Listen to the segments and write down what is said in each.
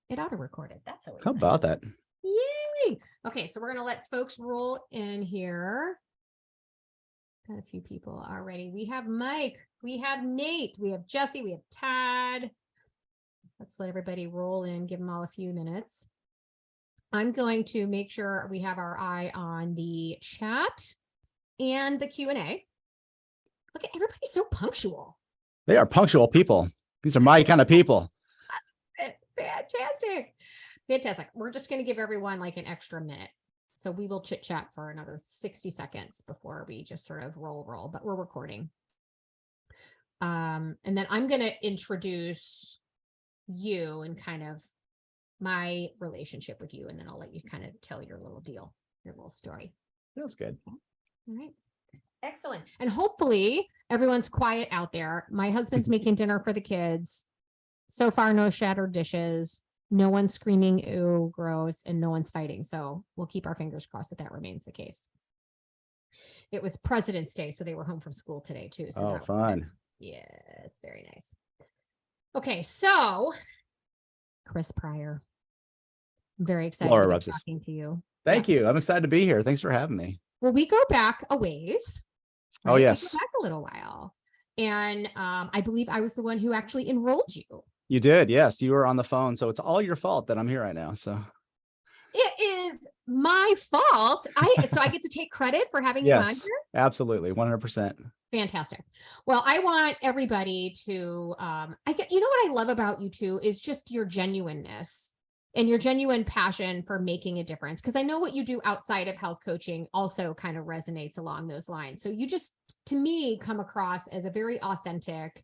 it auto-recorded. That's always How nice. about that? Yay. Okay, so we're going to let folks roll in here. Got a few people already. We have Mike, we have Nate, we have Jesse, we have Todd. Let's let everybody roll in, give them all a few minutes. I'm going to make sure we have our eye on the chat and the Q&A. Look at everybody's so punctual. They are punctual people. These are my kind of people. Fantastic. Fantastic. We're just going to give everyone like an extra minute. So we will chit chat for another 60 seconds before we just sort of roll, but we're recording. And then I'm going to introduce you and kind of my relationship with you. And then I'll let you kind of tell your little deal, your little story. That's good. All right. Excellent. And hopefully everyone's quiet out there. My husband's making dinner for the kids. So far, no shattered dishes. No one's screaming, ew, gross, and no one's fighting. So we'll keep our fingers crossed that remains the case. It was President's Day, so they were home from school today, too. So Oh, fun. Yes, very nice. Okay, so Chris Pryor. I'm very excited Laura to be rubs talking to you. Thank you. I'm excited to be here. Thanks for having me. Well, we go back a ways. Right? Oh, yes. We go back a little while. And I believe I was the one who actually enrolled you. You did. Yes. You were on the phone. So it's all your fault that I'm here right now. So it is my fault. So I get to take credit for having you on here. Absolutely. 100%. Fantastic. Well, I want everybody to, you know what I love about you too is just your genuineness and your genuine passion for making a difference. Because I know what you do outside of health coaching also kind of resonates along those lines. So you just, to me, come across as a very authentic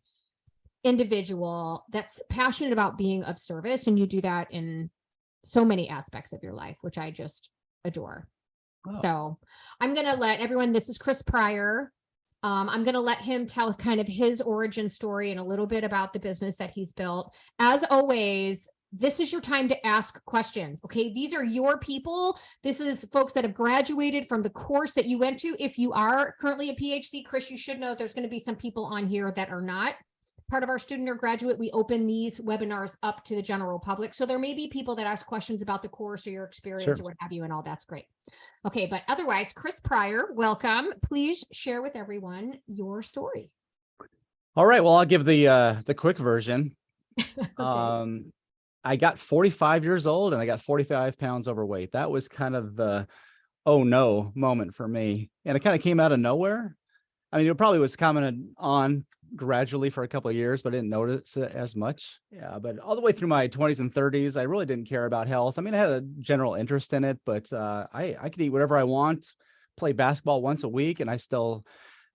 individual that's passionate about being of service. And you do that in so many aspects of your life, which I just adore. Oh. So I'm going to let everyone, this is Chris Pryor. I'm going to let him tell kind of his origin story and a little bit about the business that he's built. As always, this is your time to ask questions. Okay. These are your people. This is folks that have graduated from the course that you went to. If you are currently a PhD, Chris, you should know there's going to be some people on here that are not part of our student or graduate. We open these webinars up to the general public. So there may be people that ask questions about the course or your experience or what have you, and all that's great. Okay, but otherwise, Chris Pryor, welcome. Please share with everyone your story. All right. Well, I'll give the quick version. Okay. I got 45 years old and I got 45 pounds overweight. That was kind of the, oh no moment for me. And it kind of came out of nowhere. I mean, it probably was commented on gradually for a couple of years, but I didn't notice it as much. Yeah, but all the way through my 20s and 30s, I really didn't care about health. I mean, I had a general interest in it, but I could eat whatever I want, play basketball once a week, and I still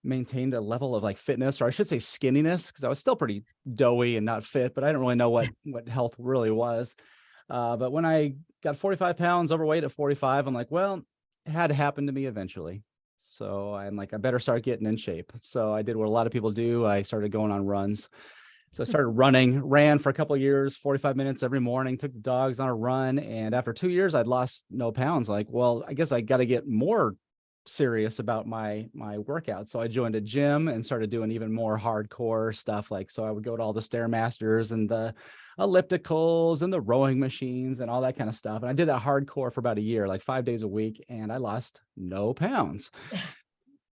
maintained a level of like fitness, or I should say skinniness, because I was still pretty doughy and not fit, but I didn't really know what health really was. But when I got 45 pounds overweight at 45, I'm like, well, it had to happen to me eventually. So I'm like, I better start getting in shape. So I did what a lot of people do. I started going on runs. So I started ran for a couple of years, 45 minutes every morning, took the dogs on a run. And after 2 years, I'd lost no pounds. Like, well, I guess I got to get more serious about my workout. So I joined a gym and started doing even more hardcore stuff. Like, so I would go to all the Stairmasters and the ellipticals and the rowing machines and all that kind of stuff. And I did that hardcore for about a year, like 5 days a week, and I lost no pounds.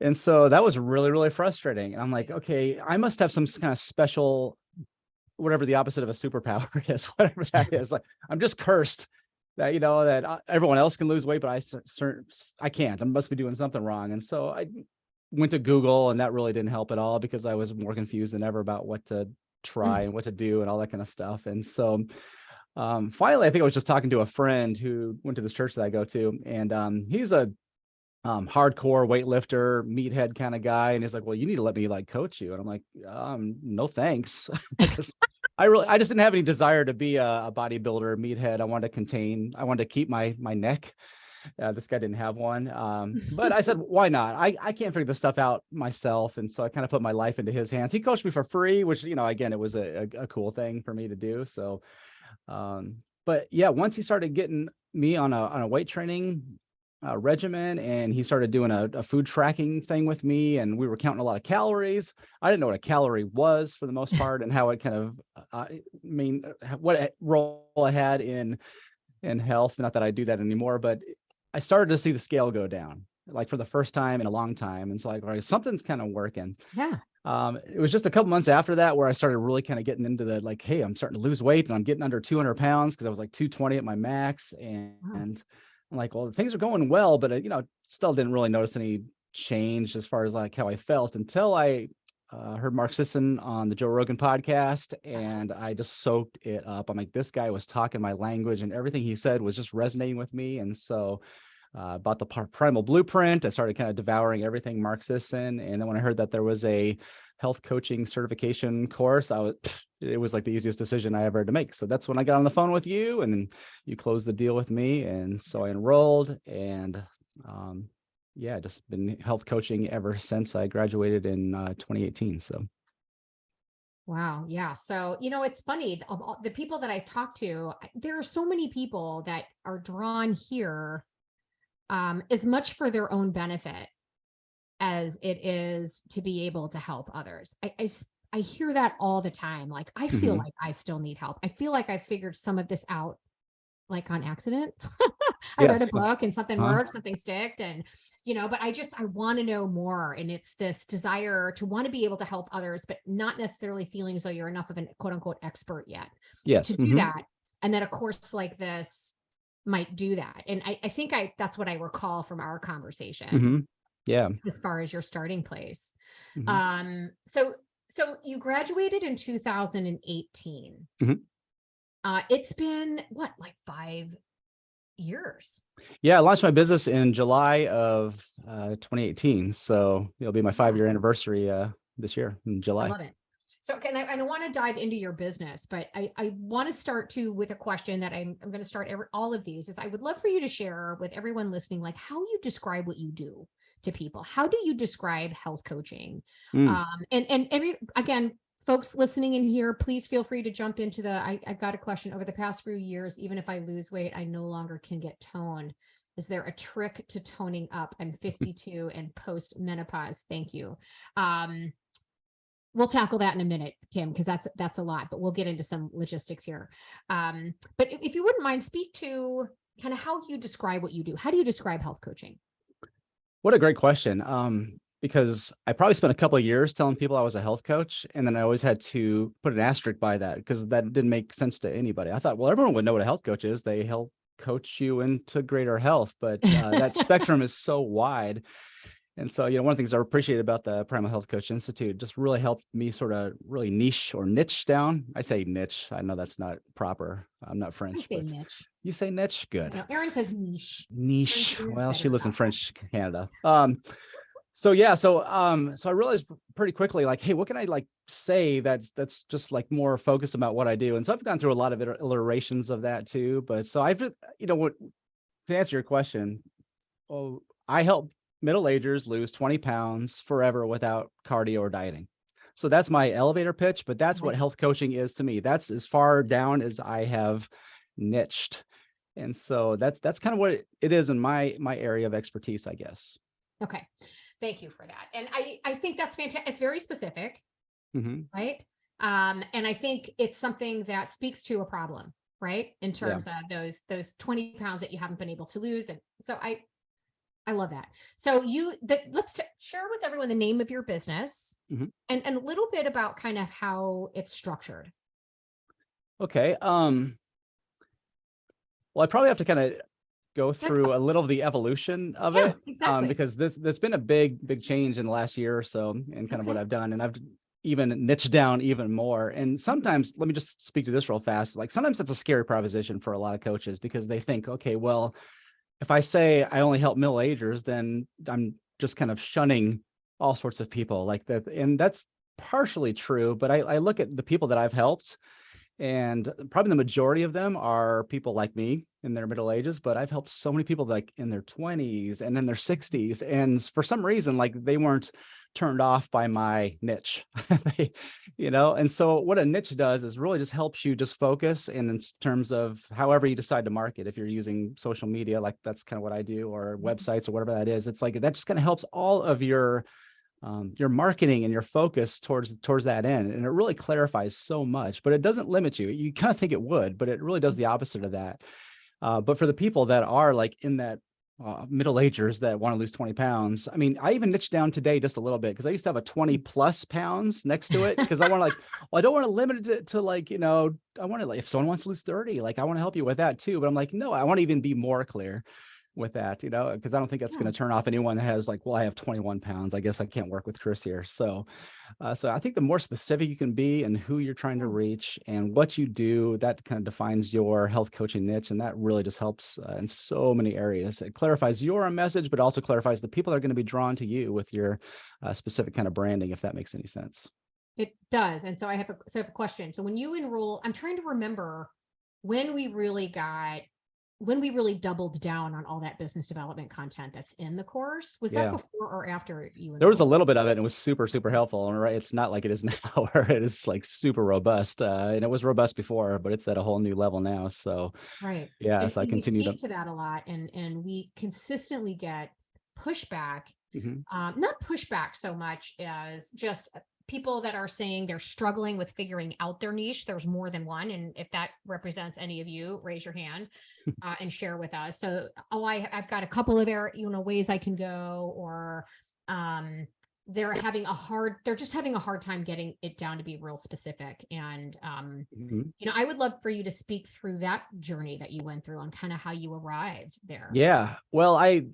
And so that was really, really frustrating. And I'm like, okay, I must have some kind of special, whatever the opposite of a superpower is, whatever that is. Like, I'm just cursed that, you know, that everyone else can lose weight, but I can't. I must be doing something wrong. And so I went to Google, and that really didn't help at all, because I was more confused than ever about what to try and what to do and all that kind of stuff. And so finally, I think I was just talking to a friend who went to this church that I go to, and he's a hardcore weightlifter, meathead kind of guy. And he's like, well, you need to let me like coach you. And I'm like, no, thanks. I just didn't have any desire to be a bodybuilder, meathead. I wanted to keep my neck. This guy didn't have one. But I said, why not? I can't figure this stuff out myself. And so I kind of put my life into his hands. He coached me for free, which, you know, again, it was a cool thing for me to do. So, but yeah, once he started getting me on a weight training regimen, and he started doing a food tracking thing with me, and we were counting a lot of calories. I didn't know what a calorie was for the most part, and how it kind of, what role I had in health. Not that I do that anymore, but I started to see the scale go down, like for the first time in a long time. And so like, all right, something's kind of working. Yeah. It was just a couple months after that where I started really kind of getting into the, like, hey, I'm starting to lose weight and I'm getting under 200 pounds, because I was like 220 at my max. Wow. And I'm like, well, things are going well, but still didn't really notice any change as far as like how I felt, until I heard Mark Sisson on the Joe Rogan podcast, and I just soaked it up. I'm like, this guy was talking my language, and everything he said was just resonating with me. And so bought the Primal Blueprint. I started kind of devouring everything Mark Sisson. And then when I heard that there was a health coaching certification course, it was like the easiest decision I ever had to make. So that's when I got on the phone with you, and then you closed the deal with me. And so I enrolled, and yeah, just been health coaching ever since I graduated in 2018. So. Wow. Yeah. So, it's funny. Of all the people that I've talked to, there are so many people that are drawn here as much for their own benefit as it is to be able to help others. I hear that all the time. Like, I feel Mhm. like I still need help. I feel like I figured some of this out like on accident. I read a Yes. book and something Huh? worked, something sticked. And, but I want to know more. And it's this desire to want to be able to help others, but not necessarily feeling as though you're enough of an quote unquote expert yet to Yes. do Hmm. that. And that a course like this might do that. And I think that's what I recall from our conversation Hmm. Yeah. as far as your starting place. Hmm. So you graduated in 2018. Hmm. It's been what, like 5 years? Yeah, I launched my business in July of 2018. So it'll be my Yeah, 5-year anniversary this year in I July. love it. So, I want to dive into your business, but I want to start too with a question that I'm going to start all of these is I would love for you to share with everyone listening, like how you describe what you do to people. How do you describe health coaching? Mm. And again, folks listening in here, please feel free to jump into I've got a question. Over the past few years, even if I lose weight, I no longer can get toned. Is there a trick to toning up? I'm 52 and post menopause. Thank you. We'll tackle that in a minute, Kim, because that's a lot, but we'll get into some logistics here. But if you wouldn't mind, speak to kind of how you describe what you do. How do you describe health coaching? What a great question. Because I probably spent a couple of years telling people I was a health coach, and then I always had to put an asterisk by that because that didn't make sense to anybody. I thought, well, everyone would know what a health coach is. They help coach you into greater health, but that spectrum is so wide. And so, one of the things I appreciate about the Primal Health Coach Institute just really helped me sort of really niche or niche down. I say niche. I know that's not proper. I'm not I French, say but niche. you say niche. Good. No, Erin says niche. Niche. Erin's Well, she better lives in about that. French Canada. So I realized pretty quickly, like, hey, what can I like say that's just like more focused about what I do? And so I've gone through a lot of iterations of that too. But so I've, what to answer your question, oh, I help middle agers lose 20 pounds forever without cardio or dieting. So that's my elevator pitch, but I that's what like it. health coaching is to me. That's as far down as I have niched. And so that's kind of what it is in my area of expertise, I guess. Okay. Thank you for that. And I think that's fantastic. It's very specific, Hmm. right? And I think it's something that speaks to a problem, right? In Yeah. terms of those 20 pounds that you haven't been able to lose. And so I love that. So let's share with everyone the name of your business Hmm. and a little bit about kind of how it's structured. Okay. Well, I probably have to kind of go That's through a little of the evolution of Yeah, it, exactly. because there's been a big change in the last year or so, and kind of what Okay. I've done, and I've even niched down even more. And sometimes, let me just speak to this real fast. Like sometimes it's a scary proposition for a lot of coaches because they think, okay, well, if I say I only help middle agers, then I'm just kind of shunning all sorts of people like that, and that's partially true. But I look at the people that I've helped, and probably the majority of them are people like me in their middle ages, but I've helped so many people like in their 20s and in their 60s. And for some reason, like they weren't turned off by my niche. And so what a niche does is really just helps you just focus, and in terms of however you decide to market, if you're using social media, like that's kind of what I do, or websites or whatever that is, it's like that just kind of helps all of your marketing and your focus towards that end. And it really clarifies so much, but it doesn't limit you. You kind of think it would, but it really does the opposite of that. But for the people that are like in that middle agers that want to lose 20 pounds. I mean, I even niched down today just a little bit because I used to have a 20 plus pounds next to it, because I want to like, well, I don't want to limit it to like, I want to like, if someone wants to lose 30, like I want to help you with that too. But I'm like, no, I want to even be more clear with that, because I don't think that's going to turn off anyone that has like, well, I have 21 pounds. I guess I can't work with Chris here. So I think the more specific you can be and who you're trying to reach and what you do, that kind of defines your health coaching niche. And that really just helps in so many areas. It clarifies your message, but also clarifies the people that are going to be drawn to you with your specific kind of branding, if that makes any sense. It does. And so I have a question. So when you enroll, I'm trying to remember when we really doubled down on all that business development content that's in the course. Was that before or after you enrolled? There was a little bit of it, and it was super, super helpful. Right. It's not like it is now, where it is like super robust. And it was robust before, but it's at a whole new level now. So right. Yeah. And, so I and continue we speak to that a lot, and we consistently get pushback, Mhm. Not pushback so much as just people that are saying they're struggling with figuring out their niche. There's more than one. And if that represents any of you, raise your hand and share with us. So, I've got a couple of ways I can go, or they're just having a hard time getting it down to be real specific. And, Mhm. I would love for you to speak through that journey that you went through on kind of how you arrived there. Yeah. Well, I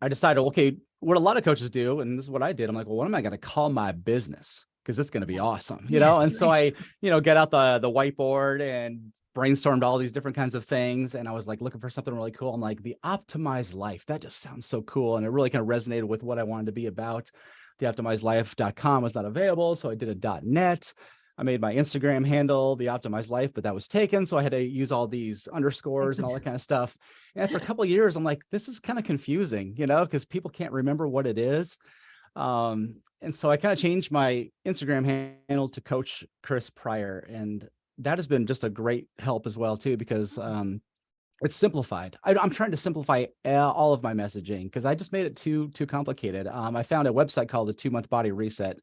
decided, okay, what a lot of coaches do, and this is what I did. I'm like, well, what am I going to call my business? Because it's going to be awesome, Yes, And so I, get out the whiteboard and brainstormed all these different kinds of things. And I was like looking for something really cool. I'm like, the optimized life. That just sounds so cool. And it really kind of resonated with what I wanted to be about. Theoptimizedlife.com was not available, so I did a .net. I made my Instagram handle The Optimized Life, but that was taken. So I had to use all these underscores and all that kind of stuff. And after a couple of years, I'm like, this is kind of confusing, because people can't remember what it is. And so I kind of changed my Instagram handle to Coach Chris Pryor. And that has been just a great help as well, too, because it's simplified. I'm trying to simplify all of my messaging because I just made it too complicated. I found a website called the 2-Month Body Reset,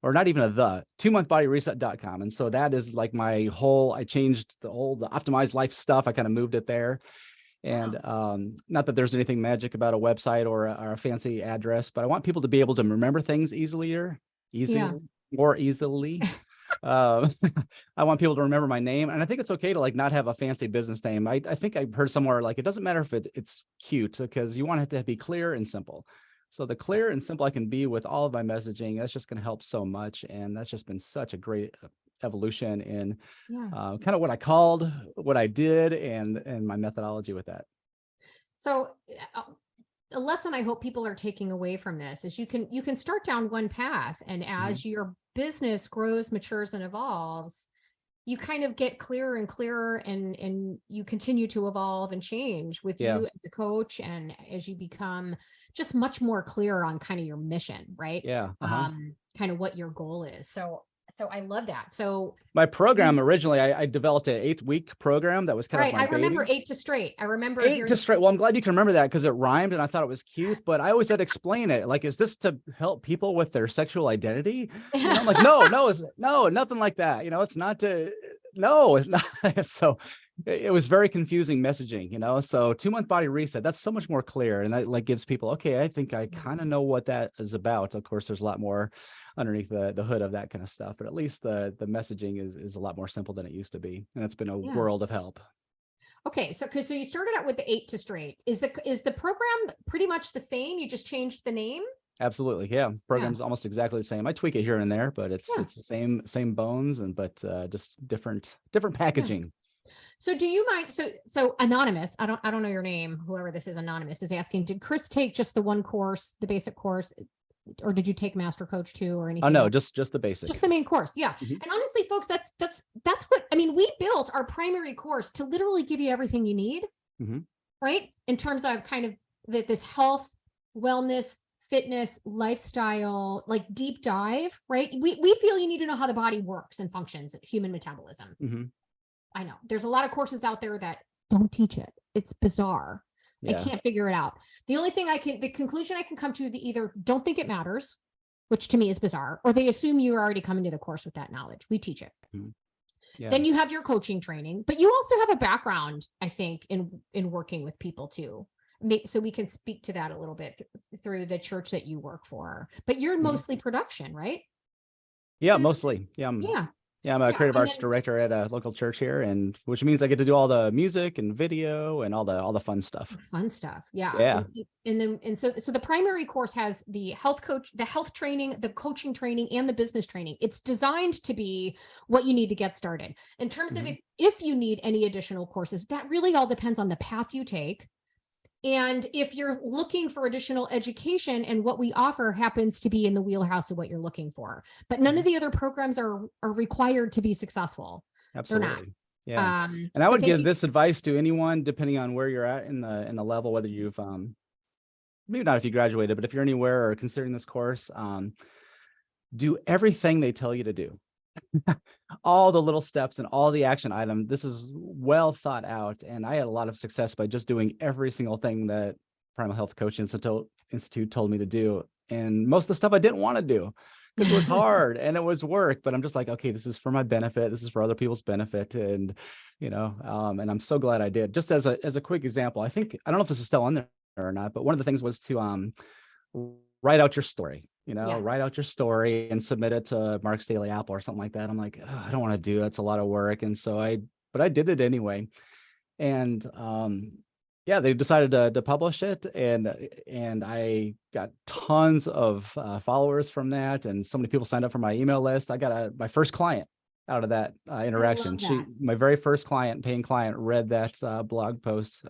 or not even the 2monthbodyreset.com. And so that is like I changed the optimized life stuff. I kind of moved it there. And not that there's anything magic about a website or a fancy address, but I want people to be able to remember things more easily. I want people to remember my name. And I think it's okay to like not have a fancy business name. I think I heard somewhere like it doesn't matter if it's cute, because you want it to be clear and simple. So the clear and simple I can be with all of my messaging, that's just going to help so much. And that's just been such a great evolution in kind of what I called, what I did, and my methodology with that. So a lesson I hope people are taking away from this is you can start down one path, and as your business grows, matures, and evolves, you kind of get clearer and clearer, and you continue to evolve and change with you as a coach, and as you become just much more clear on kind of your mission, right? Kind of what your goal is. So I love that. So my program originally, I developed an 8-week program that was kind of my baby. I remember 8 to Straight. I remember 8 to Straight. Well, I'm glad you can remember that because it rhymed and I thought it was cute, but I always had to explain it. Like, is this to help people with their sexual identity? I'm like, no, nothing like that. It's not to, no, it's not. So it was very confusing messaging, so 2-Month Body Reset, that's so much more clear. And that like gives people, okay, I think I kind of know what that is about. Of course, there's a lot more underneath the hood of that kind of stuff, but at least the messaging is a lot more simple than it used to be. And it's been a world of help. Okay. So you started out with the 8 to Straight. Is the program pretty much the same? You just changed the name? Absolutely. Yeah. Program's almost exactly the same. I tweak it here and there, but it's the same bones, but just different packaging. So do you mind? So Anonymous, I don't know your name. Whoever this is, Anonymous, is asking, did Chris take just the one course, the basic course, or did you take Master Coach 2 or anything? Oh no, just the basic, just the main course. Yeah. And honestly, folks, that's what I mean. We built our primary course to literally give you everything you need, right? In terms of kind of this health, wellness, fitness, lifestyle, like deep dive, right? We feel you need to know how the body works and functions, human metabolism. Mm-hmm. I know there's a lot of courses out there that don't teach it. It's bizarre. I Yeah. can't figure it out. The only thing the conclusion I can come to, the either don't think it matters, which to me is bizarre, or they assume you're already coming to the course with that knowledge. We teach it. Mm-hmm. Yeah. Then you have your coaching training, but you also have a background, I think, in working with people too. So we can speak to that a little bit through the church that you work for. But you're mostly production, right? Yeah, mostly. Yeah. I'm a creative arts director at a local church here, and which means I get to do all the music and video and all the fun stuff. Fun stuff. Yeah. Yeah. So the primary course has the health coach, the health training, the coaching training, and the business training. It's designed to be what you need to get started. In terms of if you need any additional courses, that really all depends on the path you take. And if you're looking for additional education, and what we offer happens to be in the wheelhouse of what you're looking for, but none of the other programs are required to be successful. Absolutely. They're not. Yeah. And I would give this advice to anyone, depending on where you're at in the level, whether you've maybe not if you graduated, but if you're anywhere or considering this course, do everything they tell you to do. All the little steps and all the action items. This is well thought out, and I had a lot of success by just doing every single thing that Primal Health Coach Institute told me to do. And most of the stuff I didn't want to do because it was hard and it was work. But I'm just like, okay, this is for my benefit. This is for other people's benefit, and and I'm so glad I did. Just as a quick example, I don't know if this is still on there or not, but one of the things was to write out your story. Write out your story and submit it to Mark's Daily Apple or something like that. I'm like, I don't want to do that's a lot of work. And so I did it anyway. And they decided to publish it, and I got tons of followers from that, and so many people signed up for my email list. I got my first client out of that interaction. My very first paying client, read that blog post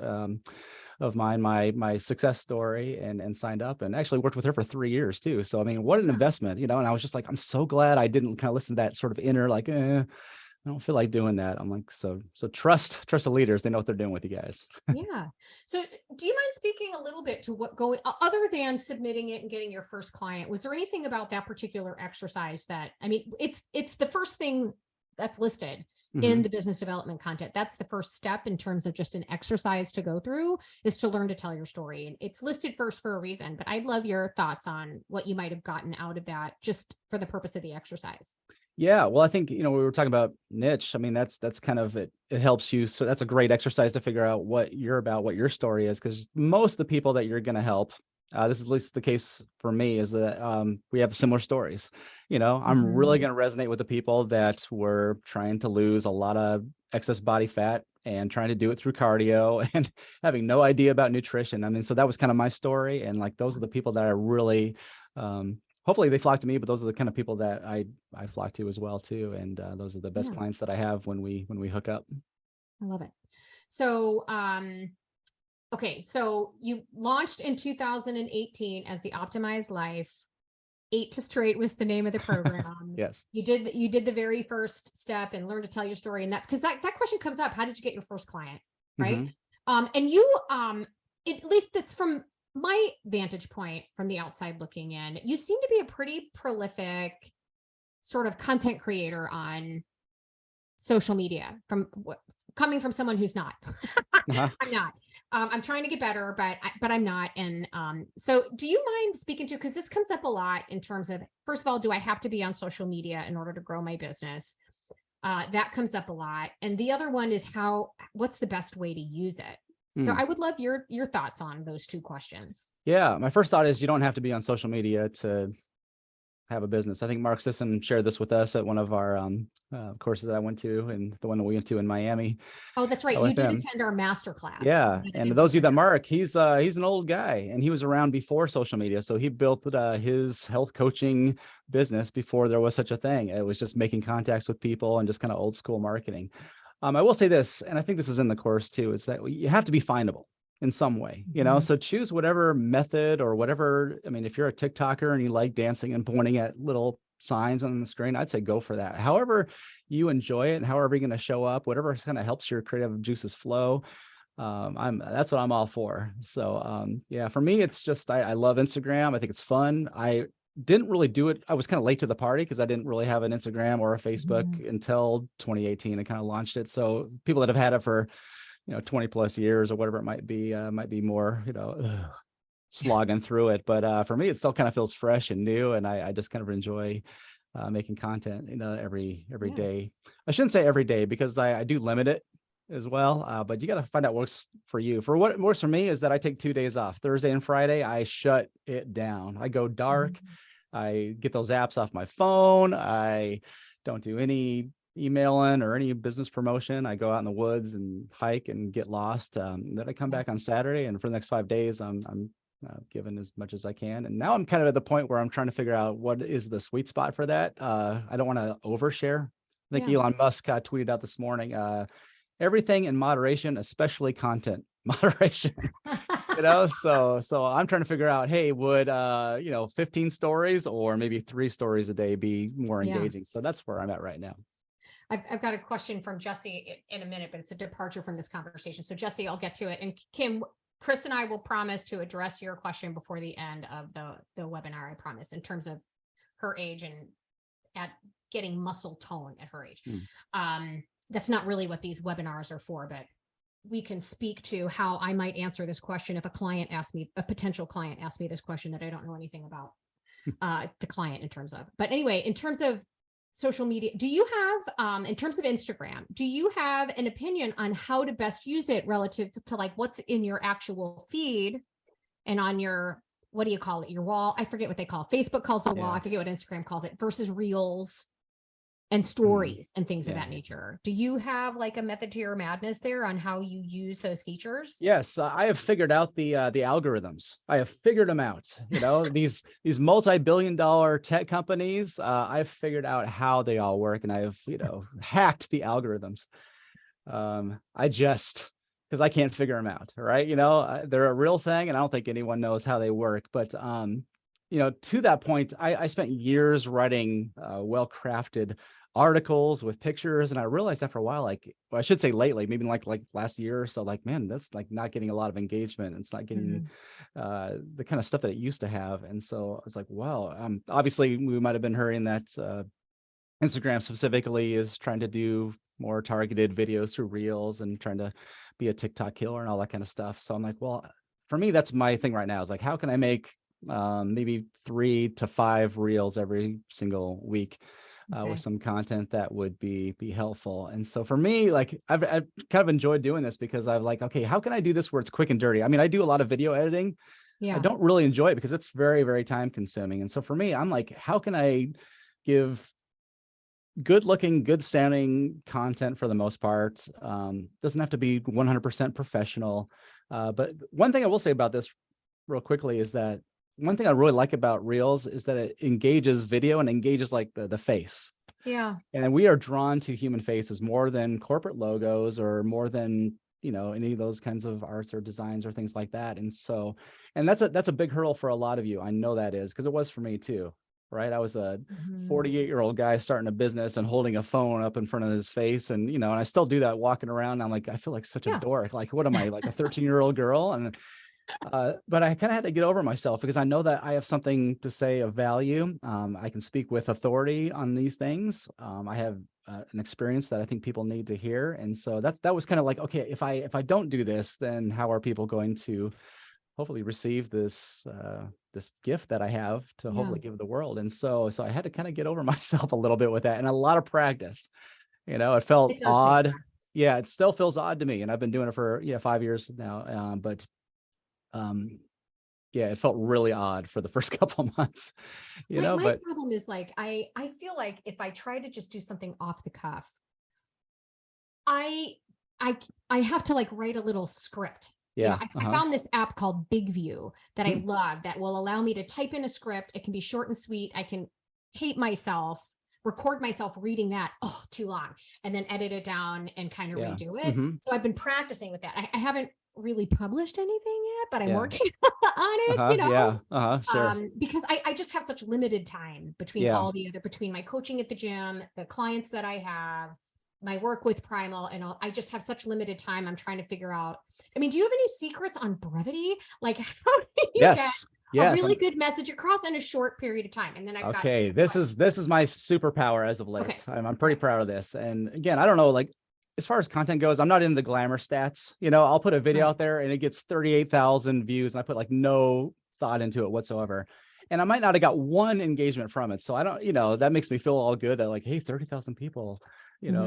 of mine, my success story, and signed up, and actually worked with her for 3 years too. So, I mean, what an investment, and I was just like, I'm so glad I didn't kind of listen to that sort of inner, like, I don't feel like doing that. I'm like, so trust the leaders. They know what they're doing with you guys. Yeah. So do you mind speaking a little bit to what other than submitting it and getting your first client, was there anything about that particular exercise that, I mean, it's the first thing that's listed in the business development content. That's the first step in terms of just an exercise to go through, is to learn to tell your story. And it's listed first for a reason, but I'd love your thoughts on what you might have gotten out of that just for the purpose of the exercise. Yeah, well, I think, we were talking about niche. I mean, that's kind of it. It helps you. So that's a great exercise to figure out what you're about, what your story is, because most of the people that you're going to help, this is at least the case for me, is that we have similar stories. I'm really going to resonate with the people that were trying to lose a lot of excess body fat and trying to do it through cardio and having no idea about nutrition. I mean, so that was kind of my story. And like, those are the people that I really, hopefully they flock to me, but those are the kind of people that I flock to as well too. And those are the best clients that I have when we hook up. I love it. So, okay, so you launched in 2018 as the Optimized Life. 8 to Straight was the name of the program. Yes. You did the very first step and learn to tell your story. And that's because that question comes up. How did you get your first client? Right. And you, at least that's from my vantage point from the outside looking in, you seem to be a pretty prolific sort of content creator on social media, coming from someone who's not. I'm not. I'm trying to get better, but I'm not. And so do you mind speaking to, because this comes up a lot in terms of, first of all, do I have to be on social media in order to grow my business? That comes up a lot. And the other one is what's the best way to use it? So I would love your thoughts on those two questions. Yeah. My first thought is you don't have to be on social media to have a business. I think Mark Sisson shared this with us at one of our courses that I went to, and the one that we went to in Miami. Oh, that's right. You did attend our masterclass. Yeah. And those of you that Mark, he's an old guy, and he was around before social media. So he built his health coaching business before there was such a thing. It was just making contacts with people and just kind of old school marketing. I will say this, and I think this is in the course too, is that you have to be findable in some way, so choose whatever method or whatever. I mean, if you're a TikToker and you like dancing and pointing at little signs on the screen, I'd say go for that. However you enjoy it, and however you're going to show up, whatever kind of helps your creative juices flow. That's what I'm all for. So yeah, for me, it's just I love Instagram. I think it's fun. I didn't really do it. I was kind of late to the party because I didn't really have an Instagram or a Facebook Mhm. until 2018. I kind of launched it. So people that have had it for 20 plus years or whatever it might be more, slogging through it. But for me, it still kind of feels fresh and new, and I just kind of enjoy making content, every Yeah. day. I shouldn't say every day because I do limit it as well. But you got to find out what works for you. For what works for me is that I take 2 days off. Thursday and Friday, I shut it down. I go dark. Mhm. I get those apps off my phone. I don't do any emailing or any business promotion. I go out in the woods and hike and get lost. Then I come Yeah. back on Saturday, and for the next 5 days, I'm given as much as I can. And now I'm kind of at the point where I'm trying to figure out what is the sweet spot for that. I don't want to overshare. I think Yeah. Elon Musk tweeted out this morning, everything in moderation, especially content moderation. So I'm trying to figure out, hey, would 15 stories or maybe 3 stories a day be more Yeah. engaging? So that's where I'm at right now. I've got a question from Jesse in a minute, but it's a departure from this conversation. So Jesse, I'll get to it. And Kim, Chris and I will promise to address your question before the end of the webinar, I promise, in terms of her age and at getting muscle tone at her age. Hmm. That's not really what these webinars are for, but we can speak to how I might answer this question if a potential client asks me this question that I don't know anything about the client in terms of. But anyway, in terms of social media, do you have, in terms of Instagram, do you have an opinion on how to best use it relative to like what's in your actual feed and on your, what do you call it? Your wall? I forget what they call it. Facebook calls it a wall. Yeah. I forget what Instagram calls it, versus reels and Hmm. stories and things of Yeah. that nature. Do you have like a method to your madness there on how you use those features? Yes, I have figured out the algorithms. I have figured them out. These multi-billion-dollar tech companies. I've figured out how they all work, and I've hacked the algorithms. I just because I can't figure them out. Right? They're a real thing, and I don't think anyone knows how they work. But to that point, I spent years writing well-crafted articles with pictures, and I realized after a while, I should say lately, maybe like last year or so, like, man, that's like not getting a lot of engagement. It's not getting Mhm. the kind of stuff that it used to have. And so I was like, wow, obviously we might have been hearing that Instagram specifically is trying to do more targeted videos through reels and trying to be a TikTok killer and all that kind of stuff. So I'm like, well, for me, that's my thing right now, is like, how can I make maybe 3 to 5 reels every single week with Okay. some content that would be helpful. And so for me, like I've kind of enjoyed doing this because I've like, okay, how can I do this where it's quick and dirty? I mean, I do a lot of video editing. I Yeah. don't really enjoy it because it's very, very time consuming. And so for me, I'm like, how can I give good looking, good sounding content for the most part? Doesn't have to be 100% professional. But one thing I will say about this real quickly is that one thing I really like about Reels is that it engages video and engages like the face. Yeah. And we are drawn to human faces more than corporate logos or more than, any of those kinds of arts or designs or things like that. And so, and that's a big hurdle for a lot of you. I know that is, because it was for me too. Right. I was a Mhm. 48-year-old guy starting a business and holding a phone up in front of his face. And, and I still do that walking around. I'm like, I feel like such a Yeah. dork. Like, what am I, like a 13-year-old girl? And but I kind of had to get over myself because I know that I have something to say of value. I can speak with authority on these things. I have an experience that I think people need to hear, and so that was kind of like, okay, if I don't do this, then how are people going to hopefully receive this this gift that I have to Yeah. hopefully give the world? And so I had to kind of get over myself a little bit with that, and a lot of practice. It felt It does take odd. practice. Yeah, it still feels odd to me, and I've been doing it for 5 years now. But um yeah, it felt really odd for the first couple of months, My but problem is like I feel like if I try to just do something off the cuff, I I I have to like write a little script. yeah, I found this app called Big View that I hmm, love that will allow me to type in a script. It can be short and sweet. I can tape myself, record myself reading that, oh, too long, and then edit it down and kind of yeah, redo it. hmm, So I've been practicing with that. I haven't really published anything yet, but I'm yeah, working on it, yeah, sure, because I just have such limited time between yeah, between my coaching at the gym, the clients that I have, my work with Primal, and I just have such limited time. I'm trying to figure out. I mean, do you have any secrets on brevity? Like, how do you get Yes. a Yes. really good message across in a short period of time? And then I've got Okay. This is my superpower as of okay. late. I'm pretty proud of this. And again, I don't know, like as far as content goes, I'm not into the glamour stats. I'll put a video Right. out there and it gets 38,000 views and I put like no thought into it whatsoever. And I might not have got one engagement from it. So I don't, that makes me feel all good that like, hey, 30,000 people,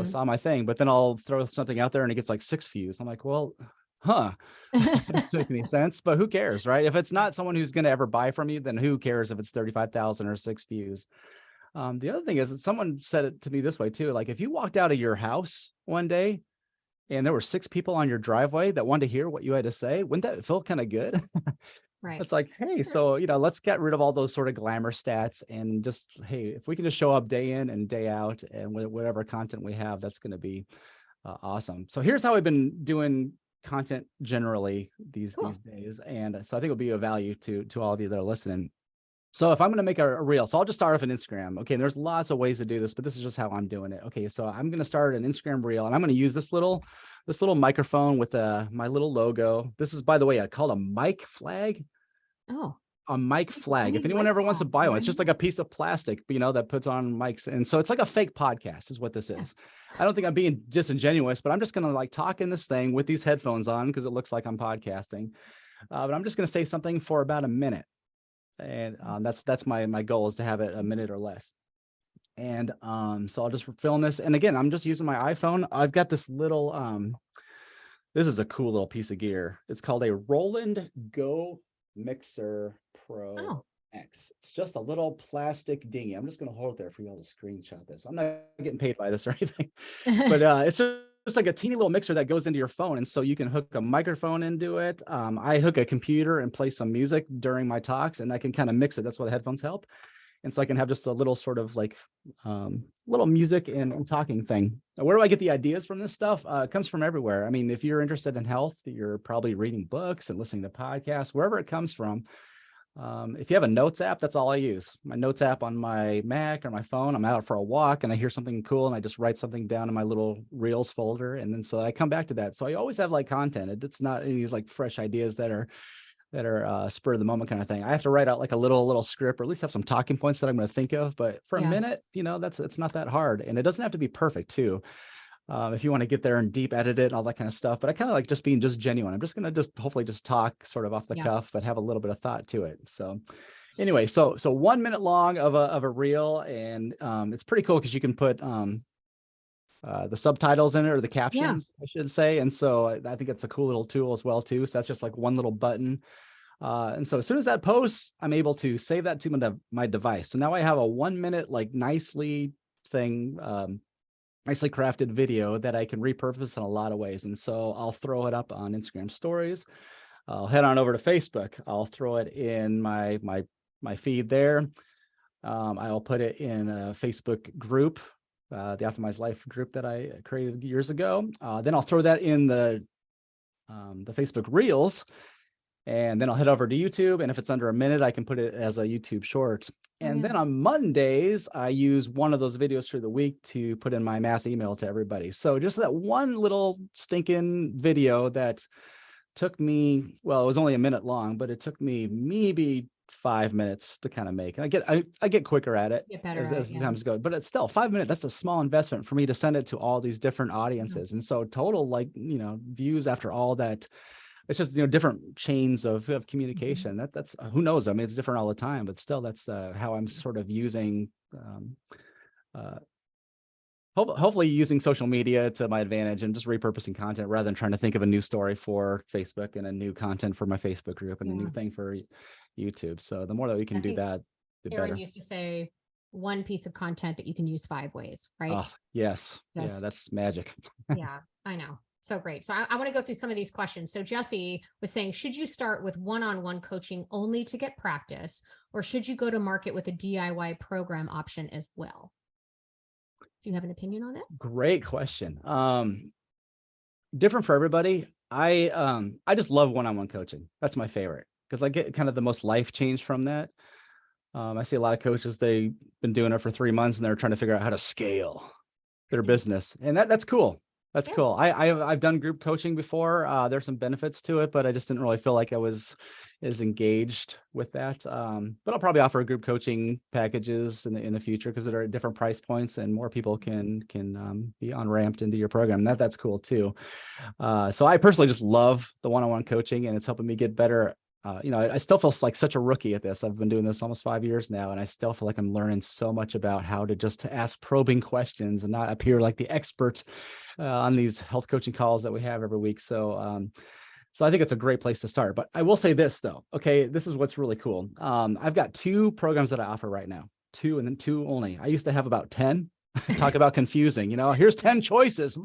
saw my thing. But then I'll throw something out there and it gets like 6 views. I'm like, well, huh. That doesn't make any sense, but who cares, right? If it's not someone who's going to ever buy from you, then who cares if it's 35,000 or 6 views? The other thing is that someone said it to me this way too. Like if you walked out of your house one day and there were 6 people on your driveway that wanted to hear what you had to say, wouldn't that feel kind of good? Right. It's like, hey, so, let's get rid of all those sort of glamour stats and just, hey, if we can just show up day in and day out and whatever content we have, that's going to be awesome. So here's how I've been doing content generally these days. And so I think it'll be of value to all of you that are listening. So if I'm going to make a reel, so I'll just start off an Instagram. Okay. And there's lots of ways to do this, but this is just how I'm doing it. Okay. So I'm going to start an Instagram reel and I'm going to use this little microphone with my little logo. This is, by the way, I call it a mic flag. Oh, A mic flag. If anyone ever wants to buy one, it's just like a piece of plastic, that puts on mics. And so it's like a fake podcast is what this is. I don't think I'm being disingenuous, but I'm just going to like talk in this thing with these headphones on because it looks like I'm podcasting. But I'm just going to say something for about a minute. And that's my goal, is to have it a minute or less. And so I'll just film this. And again, I'm just using my iPhone. I've got this little, this is a cool little piece of gear. It's called a Roland Go Mixer Pro X. It's just a little plastic dinghy. I'm just going to hold it there for you all to screenshot this. I'm not getting paid by this or anything, but it's just like a teeny little mixer that goes into your phone. And so you can hook a microphone into it. I hook a computer and play some music during my talks and I can kind of mix it. That's why the headphones help. And so I can have just a little sort of like little music and talking thing. Now, where do I get the ideas from this stuff? It comes from everywhere. I mean, if you're interested in health, you're probably reading books and listening to podcasts, wherever it comes from. If you have a notes app, that's all I use. My notes app on my Mac or my phone. I'm out for a walk and I hear something cool and I just write something down in my little reels folder. And then so I come back to that. So I always have like content. It's not any of these like fresh ideas that are spur of the moment kind of thing. I have to write out like a little script, or at least have some talking points that I'm going to think of. But for a minute, it's not that hard, and it doesn't have to be perfect too. If you want to get there and deep edit it and all that kind of stuff. But I kind of like just being just genuine. I'm just going to hopefully talk sort of off the cuff, but have a little bit of thought to it. So anyway, so 1 minute long of a reel, and it's pretty cool because you can put the subtitles in it, or the captions, I should say. And so I think it's a cool little tool as well too. So that's just like one little button. And so as soon as that posts, I'm able to save that to my device. So now I have a 1 minute, like nicely crafted video that I can repurpose in a lot of ways. And so I'll throw it up on Instagram stories. I'll head on over to Facebook. I'll throw it in my feed there. I'll put it in a Facebook group, the Optimized Life group that I created years ago. Then I'll throw that in the Facebook Reels, and then I'll head over to YouTube. And if it's under a minute, I can put it as a YouTube short. And then on Mondays, I use one of those videos through the week to put in my mass email to everybody. So just that one little stinking video that took me, well, it was only a minute long, but it took me maybe 5 minutes to kind of make. And I get quicker at it as the times go, but it's still 5 minutes. That's a small investment for me to send it to all these different audiences. And so total, like, views after all that, it's just, different chains of communication. That's who knows? I mean, it's different all the time, but still that's how I'm sort of using, hopefully using social media to my advantage and just repurposing content rather than trying to think of a new story for Facebook and a new content for my Facebook group and a new thing for YouTube. So the more that we can do that, the better. Aaron used to say one piece of content that you can use 5 ways, right? Oh, yes. Yeah, that's magic. Yeah, I know. So great. So I want to go through some of these questions. So Jesse was saying, should you start with one-on-one coaching only to get practice, or should you go to market with a DIY program option as well? Do you have an opinion on that? Great question. Different for everybody. I just love one-on-one coaching. That's my favorite because I get kind of the most life change from that. I see a lot of coaches, they've been doing it for 3 months and they're trying to figure out how to scale. their business. And that's cool. That's Yeah. cool. I've done group coaching before. There's some benefits to it, but I just didn't really feel like I was as engaged with that. But I'll probably offer group coaching packages in the future because they're at different price points and more people can be on ramped into your program. That's cool too. So I personally just love the one-on-one coaching, and it's helping me get better. I still feel like such a rookie at this. I've been doing this almost 5 years now, and I still feel like I'm learning so much about how to ask probing questions and not appear like the expert on these health coaching calls that we have every week. So I think it's a great place to start. But I will say this though. Okay, this is what's really cool. I've got 2 programs that I offer right now, 2 and then 2 only. I used to have about 10. Talk about confusing. Here's 10 choices.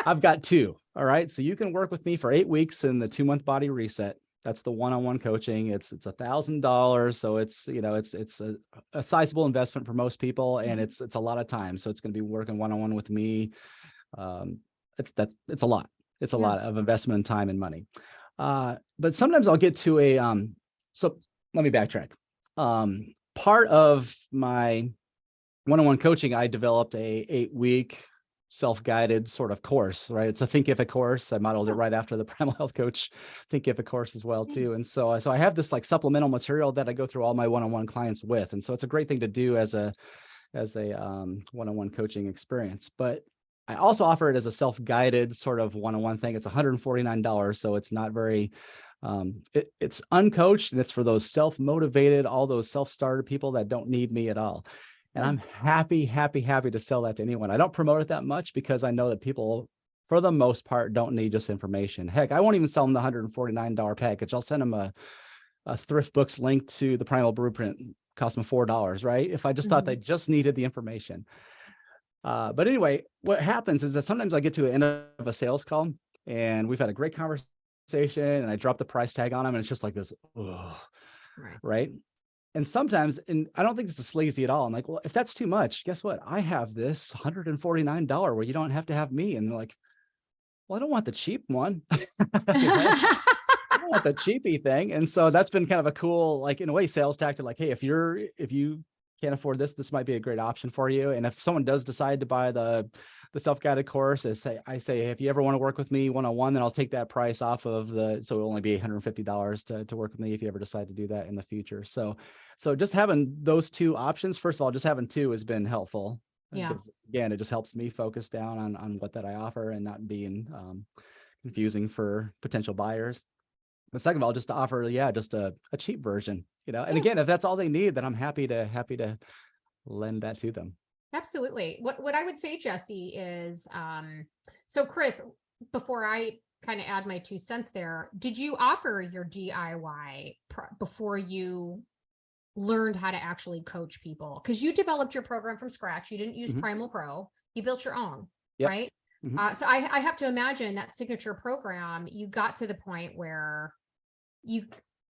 I've got 2. All right, so you can work with me for 8 weeks in the 2-month body reset. That's the one-on-one coaching. It's $1,000. So it's a sizable investment for most people, and it's a lot of time. So it's going to be working one-on-one with me. It's a lot. It's a lot of investment in time and money. But sometimes I'll get to so let me backtrack. Part of my one-on-one coaching, I developed a 8-week self-guided sort of course, right? It's a Thinkific course. I modeled it right after the Primal Health Coach Thinkific course as well too. And so I have this like supplemental material that I go through all my one-on-one clients with. And so it's a great thing to do as a one-on-one coaching experience. But I also offer it as a self-guided sort of one-on-one thing. It's $149. So it's not very, it's uncoached, and it's for those self-motivated, all those self-starter people that don't need me at all. And I'm happy to sell that to anyone. I don't promote it that much because I know that people, for the most part, don't need just information. Heck, I won't even sell them the $149 package. I'll send them a Thrift Books link to the Primal Blueprint, cost them $4, right? If I just thought they just needed the information. But anyway, what happens is that sometimes I get to the end of a sales call and we've had a great conversation and I drop the price tag on them and it's just like this, right? And sometimes, and I don't think this is sleazy at all. I'm like, well, if that's too much, guess what? I have this $149 where you don't have to have me. And they're like, well, I don't want the cheap one. I don't want the cheapy thing. And so that's been kind of a cool, like in a way, sales tactic. Like, hey, if you can't afford this might be a great option for you. And if someone does decide to buy the self-guided course, I say, if you ever want to work with me one-on-one, then I'll take that price off of so it'll only be $150 to work with me if you ever decide to do that in the future. So just having those 2 options, first of all, just having 2 has been helpful. Yeah. Because again, it just helps me focus down on what that I offer and not being confusing for potential buyers. But second of all, just to offer, just a cheap version, and again, if that's all they need, then I'm happy to lend that to them. Absolutely. What I would say, Jesse, is so Chris, before I kind of add my 2 cents there, did you offer your DIY before you learned how to actually coach people? Because you developed your program from scratch. You didn't use Primal Pro. You built your own, right? So I have to imagine that signature program, you got to the point where you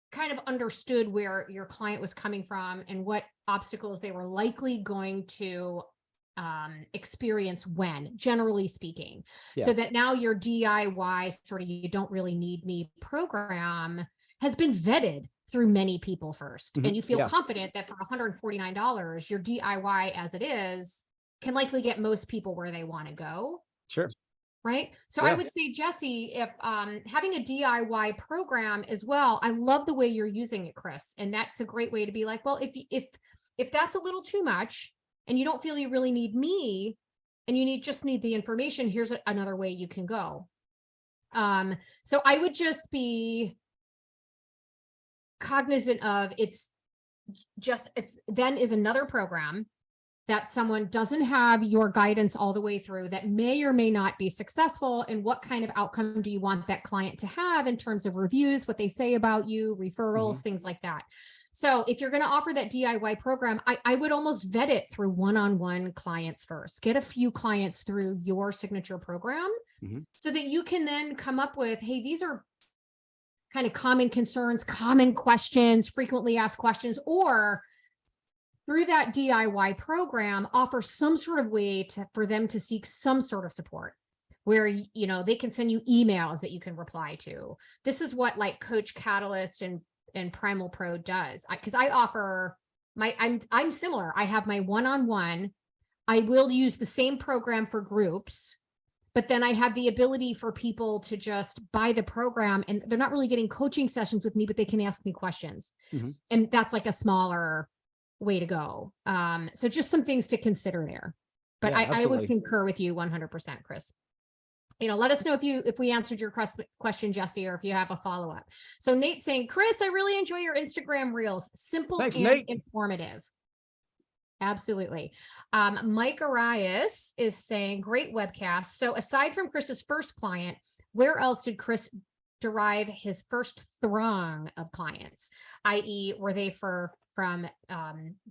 kind of understood where your client was coming from and what obstacles they were likely going to experience when, generally speaking. So that now your DIY sort of you don't really need me program has been vetted through many people first. And you feel confident that for $149, your DIY as it is can likely get most people where they want to go. Sure. Right. So I would say, Jesse, if having a DIY program as well, I love the way you're using it, Chris. And that's a great way to be like, well, if that's a little too much and you don't feel you really need me and you just need the information, here's another way you can go. So I would just be cognizant of it's then is another program that someone doesn't have your guidance all the way through that may or may not be successful. And what kind of outcome do you want that client to have in terms of reviews, what they say about you, referrals, things like that. So if you're going to offer that DIY program, I would almost vet it through one-on-one clients first. Get a few clients through your signature program so that you can then come up with, hey, these are kind of common concerns, common questions, frequently asked questions, or through that DIY program, offer some sort of way for them to seek some sort of support where, they can send you emails that you can reply to. This is what like Coach Catalyst and Primal Pro does. Cause I offer I'm similar. I have my one-on-one. I will use the same program for groups, but then I have the ability for people to just buy the program and they're not really getting coaching sessions with me, but they can ask me questions. Mm-hmm. And that's like a smaller way to go. So just some things to consider there. But Yeah, I would absolutely. concur with you 100%, Chris. Let us know if we answered your question, Jesse, or if you have a follow-up. So Nate's saying, Chris, I really enjoy your Instagram reels. Simple Thanks, and Nate. informative. Absolutely. Mike Arias is saying, great webcast. So aside from Chris's first client, where else did Chris derive his first throng of clients? I.e., were they from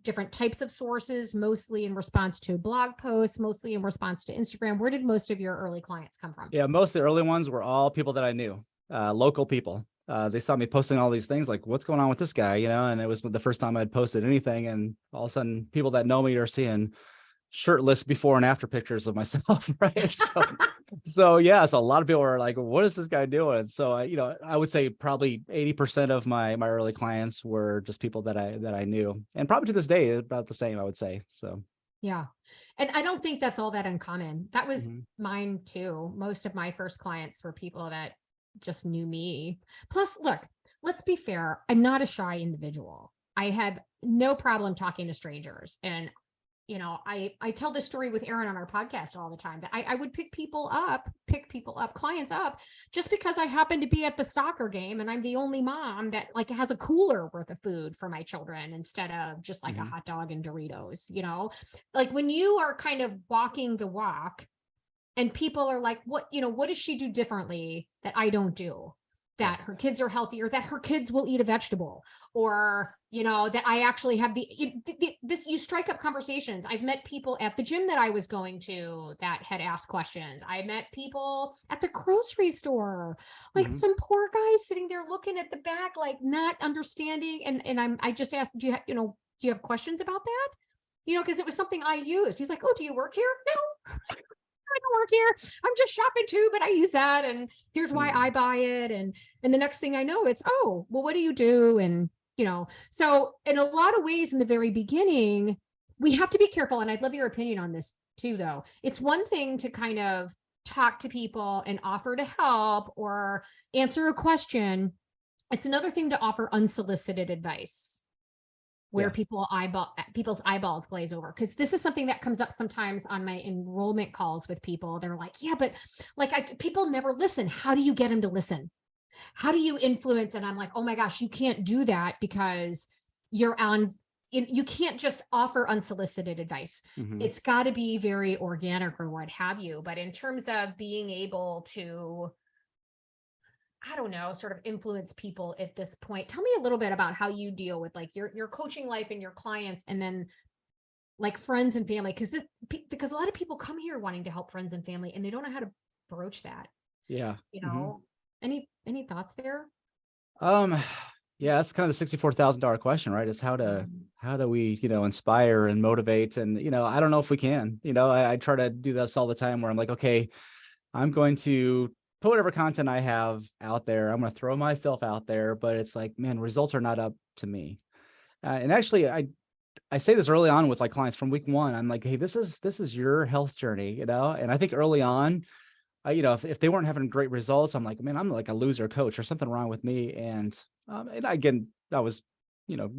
different types of sources, mostly in response to blog posts, mostly in response to Instagram? Where did most of your early clients come from? Yeah, most of the early ones were all people that I knew, local people. They saw me posting all these things like, what's going on with this guy? And it was the first time I'd posted anything. And all of a sudden, people that know me are seeing shirtless before and after pictures of myself, right? So yeah, so a lot of people are like, what is this guy doing? So I would say probably 80% of my early clients were just people that I knew, and probably to this day about the same, I would say. So yeah. And I don't think that's all that uncommon. That was Mhm. mine too. Most of my first clients were people that just knew me. Plus, look, let's be fair. I'm not a shy individual. I have no problem talking to strangers. And I tell this story with Aaron on our podcast all the time, that I would pick people up, clients up, just because I happen to be at the soccer game and I'm the only mom that like has a cooler worth of food for my children instead of just like a hot dog and Doritos, like when you are kind of walking the walk and people are like, what does she do differently that I don't do? That her kids are healthier, that her kids will eat a vegetable, or that I actually have you strike up conversations. I've met people at the gym that I was going to that had asked questions. I met people at the grocery store, like some poor guy sitting there looking at the back, like not understanding. And I just asked, do you have questions about that? Because it was something I used. He's like, oh, do you work here? No, I don't work here. I'm just shopping too, but I use that. And here's why I buy it. And the next thing I know, it's, oh, well, what do you do? And, so in a lot of ways in the very beginning, we have to be careful. And I'd love your opinion on this too, though. It's one thing to kind of talk to people and offer to help or answer a question. It's another thing to offer unsolicited advice where people's eyeballs glaze over. Because this is something that comes up sometimes on my enrollment calls with people. They're like, yeah, but like people never listen. How do you get them to listen? How do you influence? And I'm like, oh my gosh, you can't do that because you can't just offer unsolicited advice. It's got to be very organic or what have you. But in terms of being able to, I don't know, sort of influence people at this point. Tell me a little bit about how you deal with like your coaching life and your clients, and then like friends and family, because a lot of people come here wanting to help friends and family and they don't know how to broach that. Yeah. Any thoughts there? Yeah, that's kind of the $64,000 question, right? Is how do we, inspire and motivate? And, I don't know if we can. I try to do this all the time where I'm like, okay, I'm going to put whatever content I have out there. I'm going to throw myself out there, but it's like, man, results are not up to me. And actually, I say this early on with like clients from week one. I'm like, hey, this is your health journey, And I think early on, if they weren't having great results, I'm like, man, I'm like a loser coach or something wrong with me. And again, I was,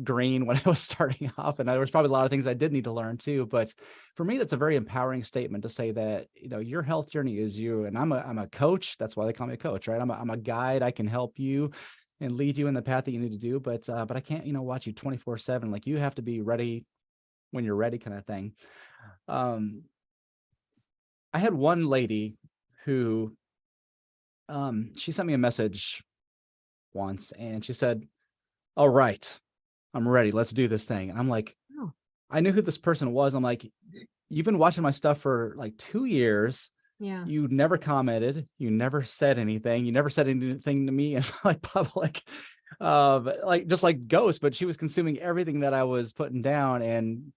green when I was starting off, and there was probably a lot of things I did need to learn too. But for me, that's a very empowering statement to say that, your health journey is you. And I'm a coach. That's why they call me a coach, right? I'm a guide. I can help you and lead you in the path that you need to do. But I can't, watch you 24/7. Like you have to be ready when you're ready, kind of thing. I had one lady who she sent me a message once and she said, all right, I'm ready. Let's do this thing. And I'm like, Oh. I knew who this person was. I'm like, you've been watching my stuff for like 2 years. Yeah. You never commented. You never said anything. You never said anything to me in like public, like just like ghost, but she was consuming everything that I was putting down. And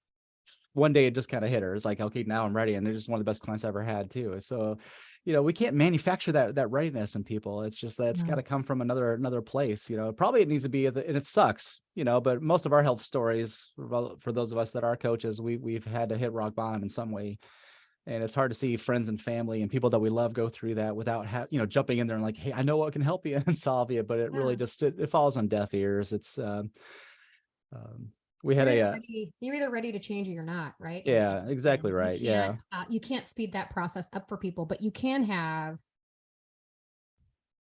one day it just kind of hit her. It's like, okay, now I'm ready. And they're just one of the best clients I ever had too. So, we can't manufacture that readiness in people. It's just that it's got to come from another place. Probably it needs to be, and it sucks. but most of our health stories, for those of us that are coaches, we've had to hit rock bottom in some way. And it's hard to see friends and family and people that we love go through that without jumping in there and like, hey, I know what can help you and solve you, but it really just it falls on deaf ears. It's we had you're either ready to change or you're not, right? Yeah, exactly right. You can't speed that process up for people, but you can have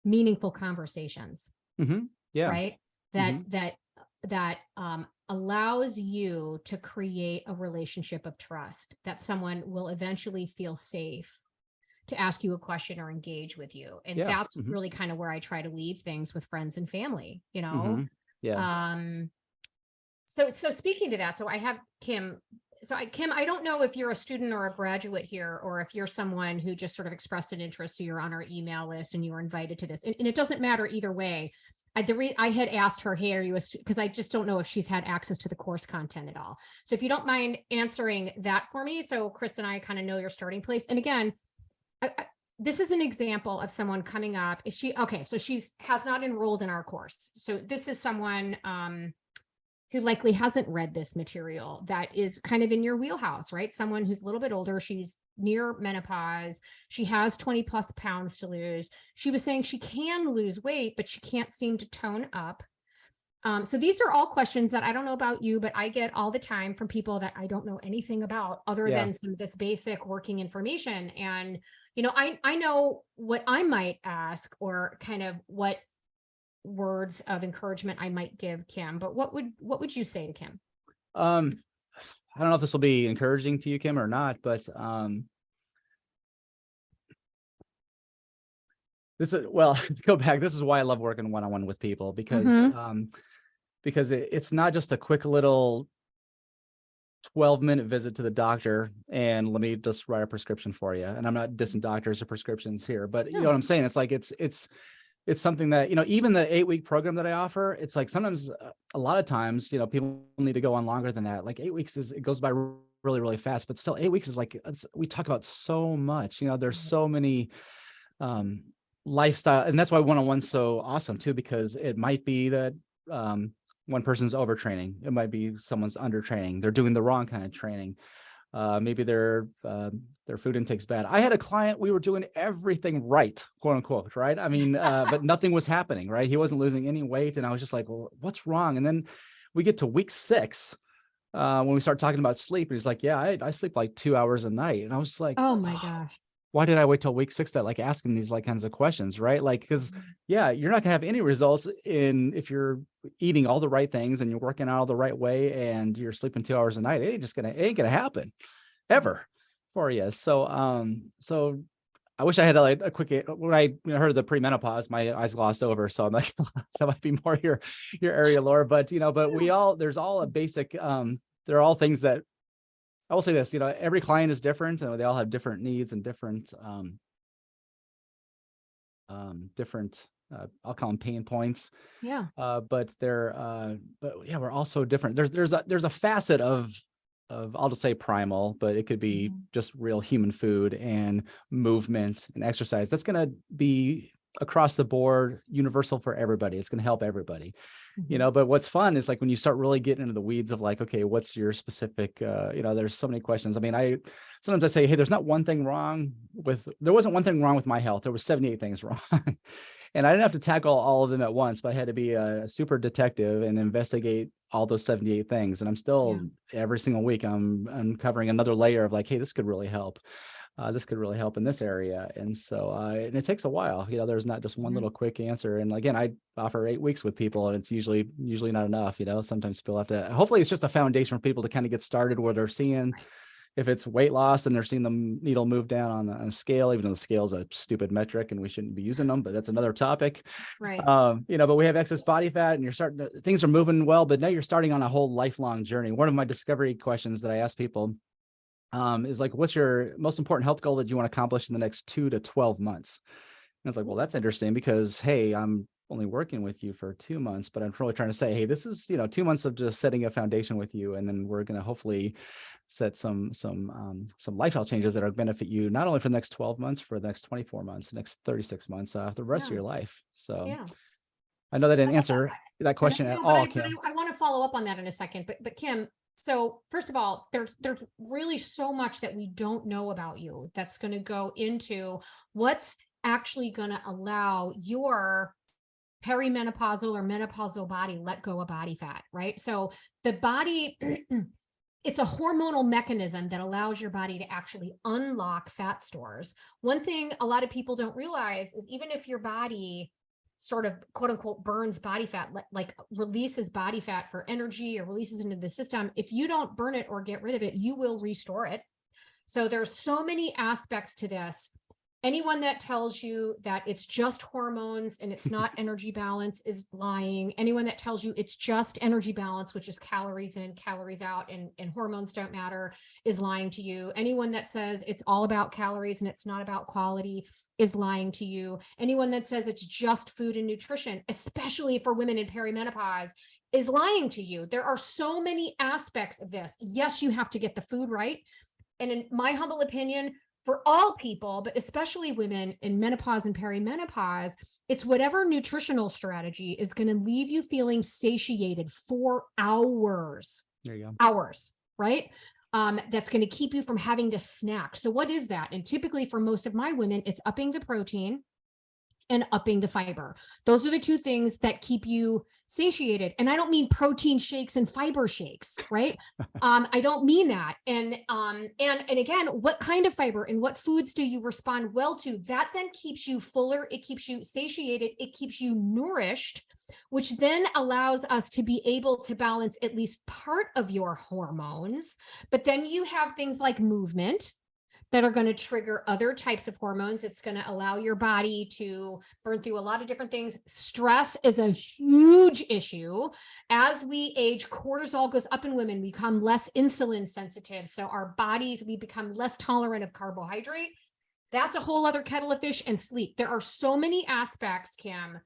meaningful conversations. Yeah. Right. That allows you to create a relationship of trust, that someone will eventually feel safe to ask you a question or engage with you. And that's really kind of where I try to leave things with friends and family, Yeah. So speaking to that, so I have Kim. Kim, I don't know if you're a student or a graduate here, or if you're someone who just sort of expressed an interest, so you're on our email list and you were invited to this. And it doesn't matter either way. I had asked her, hey, are you a student? Because I just don't know if she's had access to the course content at all. So if you don't mind answering that for me, so Chris and I kind of know your starting place. And again, this is an example of someone coming up. So has not enrolled in our course. So this is someone who likely hasn't read this material, that is kind of in your wheelhouse, right? Someone who's a little bit older, she's near menopause, she has 20 plus pounds to lose. She was saying she can lose weight, but she can't seem to tone up. So these are all questions that I don't know about you, but I get all the time from people that I don't know anything about other than some of this basic working information. And, I know what I might ask, or kind of what words of encouragement I might give Kim, but what would you say to Kim? I don't know if this will be encouraging to you, Kim, or not, but to go back, this is why I love working one-on-one with people, because it's not just a quick little 12-minute visit to the doctor and let me just write a prescription for you. And I'm not dissing doctors or prescriptions here, but you know what I'm saying? It's like, it's something that, even the 8-week program that I offer, it's like sometimes a lot of times, people need to go on longer than that. Like 8 weeks it goes by really, really fast, but still 8 weeks is like, we talk about so much, there's so many lifestyle, and that's why one-on-one's so awesome too, because it might be that one person's overtraining. It might be someone's undertraining. They're doing the wrong kind of training. Maybe their food intake's bad. I had a client, we were doing everything right, quote unquote, right? I mean, but nothing was happening, right? He wasn't losing any weight. And I was just like, well, what's wrong? And then we get to week 6, when we start talking about sleep, and he's like, yeah, I sleep like 2 hours a night. And I was just like, oh my gosh, why did I wait till week 6 to like ask him these kinds of questions, right? Like, because you're not gonna have any results if you're eating all the right things and you're working out all the right way and you're sleeping 2 hours a night. It ain't gonna happen ever for you. So so I wish I had a quick, when I heard the premenopause, my eyes glossed over. So I'm like, that might be more your area, Laura. But but there's all a basic, there are all things that I will say this, every client is different and they all have different needs and different, I'll call them pain points. But we're also different. There's a facet of I'll just say primal, but it could be just real human food and movement and exercise. That's going to be across the board, universal for everybody. It's going to help everybody. But what's fun is like when you start really getting into the weeds of like, okay, what's your specific, there's so many questions. I mean, sometimes I say, hey, there wasn't one thing wrong with my health. There was 78 things wrong. And I didn't have to tackle all of them at once, but I had to be a super detective and investigate all those 78 things. And I'm still every single week, I'm uncovering another layer of like, hey, this could really help. This could really help in this area. And so, and it takes a while, there's not just one little quick answer. And again, I offer 8 weeks with people and it's usually not enough. Sometimes people have to, hopefully it's just a foundation for people to kind of get started where they're seeing if it's weight loss and they're seeing the needle move down on a scale, even though the scale is a stupid metric and we shouldn't be using them, but that's another topic. Right. But we have excess body fat and things are moving well, but now you're starting on a whole lifelong journey. One of my discovery questions that I ask people is like, what's your most important health goal that you want to accomplish in the next 2 to 12 months? And it's like, well, that's interesting because, hey, I'm only working with you for 2 months, but I'm really trying to say, hey, this is, 2 months of just setting a foundation with you. And then we're going to hopefully set some lifestyle changes that are benefit you, not only for the next 12 months, for the next 24 months, the next 36 months, the rest of your life. So I know that didn't answer that And question at no, all, Kim. I want to follow up on that in a second. But Kim, so first of all, there's really so much that we don't know about you that's going to go into what's actually going to allow your perimenopausal or menopausal body let go of body fat, right? So the body, it's a hormonal mechanism that allows your body to actually unlock fat stores. One thing a lot of people don't realize is even if your body sort of quote unquote burns body fat, like releases body fat for energy or releases into the system, if you don't burn it or get rid of it, you will restore it. So there's so many aspects to this. Anyone that tells you that it's just hormones and it's not energy balance is lying. Anyone that tells you it's just energy balance, which is calories in, calories out, and hormones don't matter, is lying to you. Anyone that says it's all about calories and it's not about quality is lying to you. Anyone that says it's just food and nutrition, especially for women in perimenopause, is lying to you. There are so many aspects of this. Yes, you have to get the food right. And in my humble opinion, for all people, but especially women in menopause and perimenopause, it's whatever nutritional strategy is going to leave you feeling satiated for hours. There you go. Hours, right? That's going to keep you from having to snack. So what is that? And typically for most of my women, it's upping the protein and upping the fiber. Those are the two things that keep you satiated. And I don't mean protein shakes and fiber shakes, right? I don't mean that. And again, what kind of fiber and what foods do you respond well to? That then keeps you fuller, it keeps you satiated, it keeps you nourished, which then allows us to be able to balance at least part of your hormones. But then you have things like movement that are going to trigger other types of hormones. It's going to allow your body to burn through a lot of different things. Stress is a huge issue. As we age, cortisol goes up in women, we become less insulin sensitive. So our bodies, we become less tolerant of carbohydrate. That's a whole other kettle of fish. And sleep. There are so many aspects, Kim,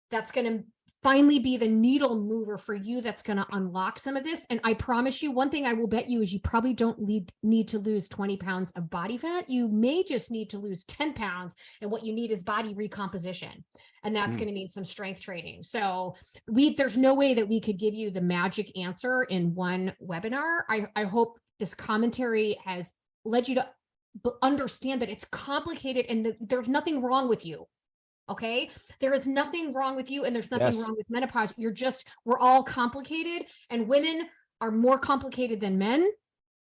that's going to finally be the needle mover for you that's going to unlock some of this. And I promise you, one thing I will bet you is you probably don't need to lose 20 pounds of body fat. You may just need to lose 10 pounds. And what you need is body recomposition. And that's going to mean some strength training. So there's no way that we could give you the magic answer in one webinar. I hope this commentary has led you to understand that it's complicated and there's nothing wrong with you. Okay. There is nothing wrong with you and there's nothing wrong with menopause. We're all complicated, and women are more complicated than men.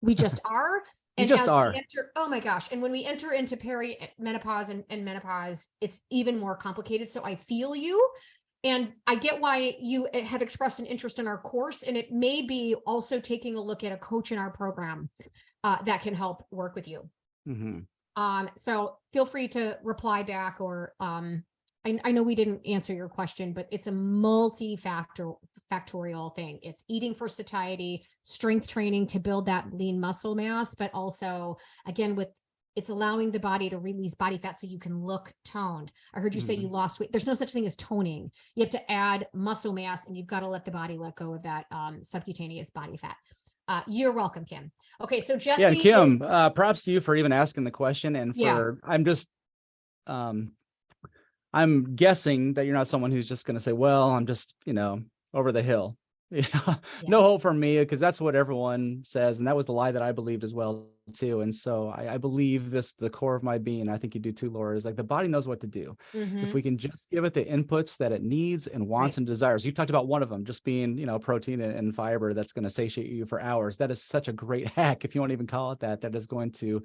We just are. And just are. Oh my gosh. And when we enter into perimenopause and menopause, it's even more complicated. So I feel you. And I get why you have expressed an interest in our course. And it may be also taking a look at a coach in our program that can help work with you. Mm-hmm. So feel free to reply back, or I know we didn't answer your question, but it's a multifactorial thing. It's eating for satiety, strength training to build that lean muscle mass, but also again it's allowing the body to release body fat so you can look toned. I heard you say you lost weight. There's no such thing as toning. You have to add muscle mass, and you've got to let the body let go of that subcutaneous body fat. You're welcome, Kim. Okay, so Jesse. Yeah, and Kim, props to you for even asking the question. And I'm guessing that you're not someone who's just going to say, well, I'm just, over the hill. No hope for me, because that's what everyone says. And that was the lie that I believed as well, too. And so I believe the core of my being, I think you do too, Laura, is like the body knows what to do. If we can just give it the inputs that it needs and wants and desires. You talked about one of them just being, protein and fiber that's going to satiate you for hours. That is such a great hack, if you want to even call it that. That is going to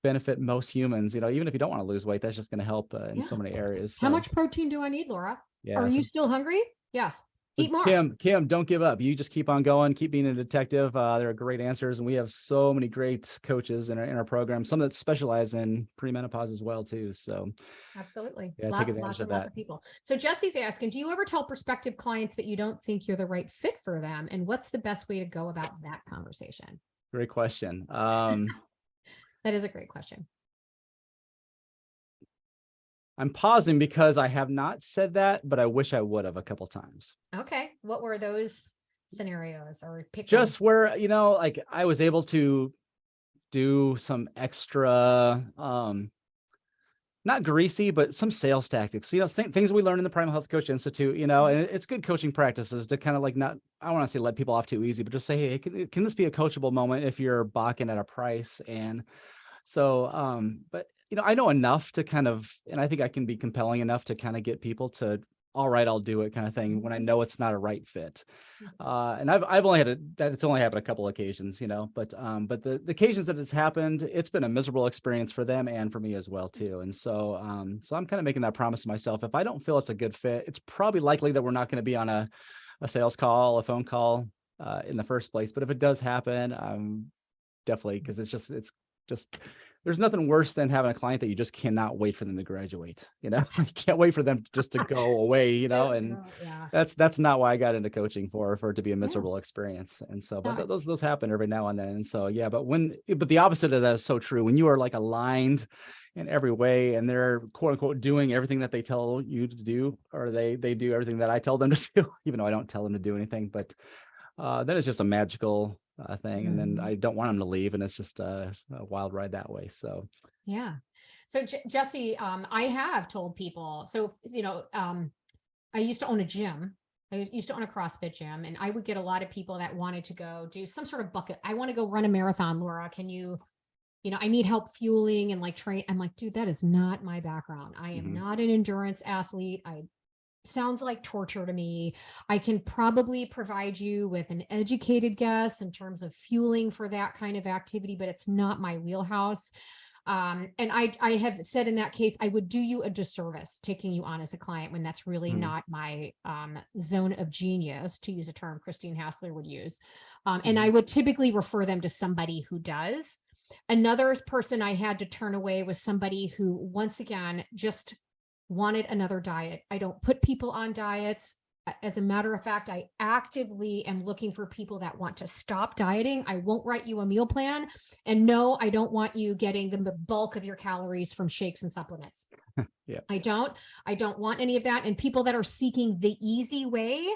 benefit most humans. Even if you don't want to lose weight, that's just going to help in so many areas. So. How much protein do I need, Laura? Yeah, Are you still hungry? Yes. Eat more. Kim, don't give up. You just keep on going, keep being a detective. There are great answers, and we have so many great coaches in our program, some that specialize in premenopause as well, too. So absolutely. Yeah, take advantage of that. Of people. So Jesse's asking, do you ever tell prospective clients that you don't think you're the right fit for them? And what's the best way to go about that conversation? Great question. That is a great question. I'm pausing because I have not said that, but I wish I would have a couple times. Okay. What were those scenarios, or just where, like I was able to do some extra, not greasy, but some sales tactics, things we learned in the Primal Health Coach Institute, and it's good coaching practices to kind of like not, I don't want to say let people off too easy, but just say, hey, can this be a coachable moment if you're balking at a price? And so, but I know enough to kind of, and I think I can be compelling enough to kind of get people to, all right, I'll do it kind of thing when I know it's not a right fit. And I've only it's only happened a couple occasions, but the occasions that it's happened, it's been a miserable experience for them and for me as well too. And so I'm kind of making that promise to myself. If I don't feel it's a good fit, it's probably likely that we're not going to be on a sales call, a phone call, in the first place. But if it does happen, definitely, because it's just there's nothing worse than having a client that you just cannot wait for them to graduate. You can't wait for them just to go away, and Yeah. that's not why I got into coaching, for it to be a Yeah. miserable experience. And so, but No, those happen every now and then. And so, yeah, but the opposite of that is so true. When you are like aligned in every way and they're quote unquote doing everything that they tell you to do, or they do everything that I tell them to do, even though I don't tell them to do anything, but that is just a magical thing. And then I don't want them to leave, and it's just a wild ride that way. So yeah. So Jesse, I have told people, so, I used to own a gym. I used to own a CrossFit gym, and I would get a lot of people that wanted to go do some sort of bucket. I want to go run a marathon, Laura. Can you, I need help fueling and like train. I'm like, dude, that is not my background. I am not an endurance athlete. Sounds like torture to me. I can probably provide you with an educated guess in terms of fueling for that kind of activity, but it's not my wheelhouse. And I have said in that case, I would do you a disservice taking you on as a client when that's really not my zone of genius, to use a term Christine Hassler would use. And I would typically refer them to somebody who does. Another person I had to turn away was somebody who, once again, just wanted another diet. I don't put people on diets. As a matter of fact, I actively am looking for people that want to stop dieting. I won't write you a meal plan. And no, I don't want you getting the bulk of your calories from shakes and supplements. Yeah. I don't want any of that. And people that are seeking the easy way,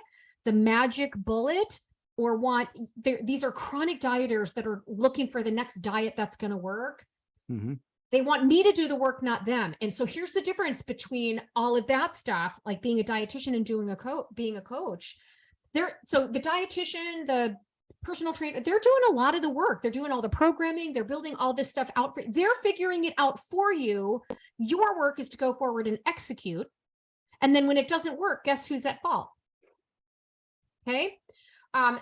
the magic bullet, or these are chronic dieters that are looking for the next diet that's going to work. They want me to do the work, not them. And so here's the difference between all of that stuff, like being a dietitian and being a coach. So the dietitian, the personal trainer, they're doing a lot of the work. They're doing all the programming. They're building all this stuff out. They're figuring it out for you. Your work is to go forward and execute. And then when it doesn't work, guess who's at fault? Okay.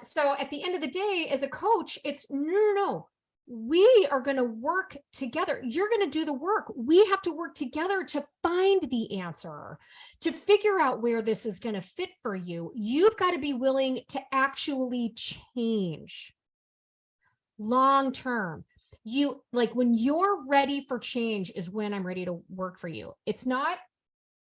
So at the end of the day, as a coach, it's no. We are going to work together. You're going to do the work. We have to work together to find the answer, to figure out where this is going to fit for you. You've got to be willing to actually change long term. When you're ready for change is when I'm ready to work for you. It's not,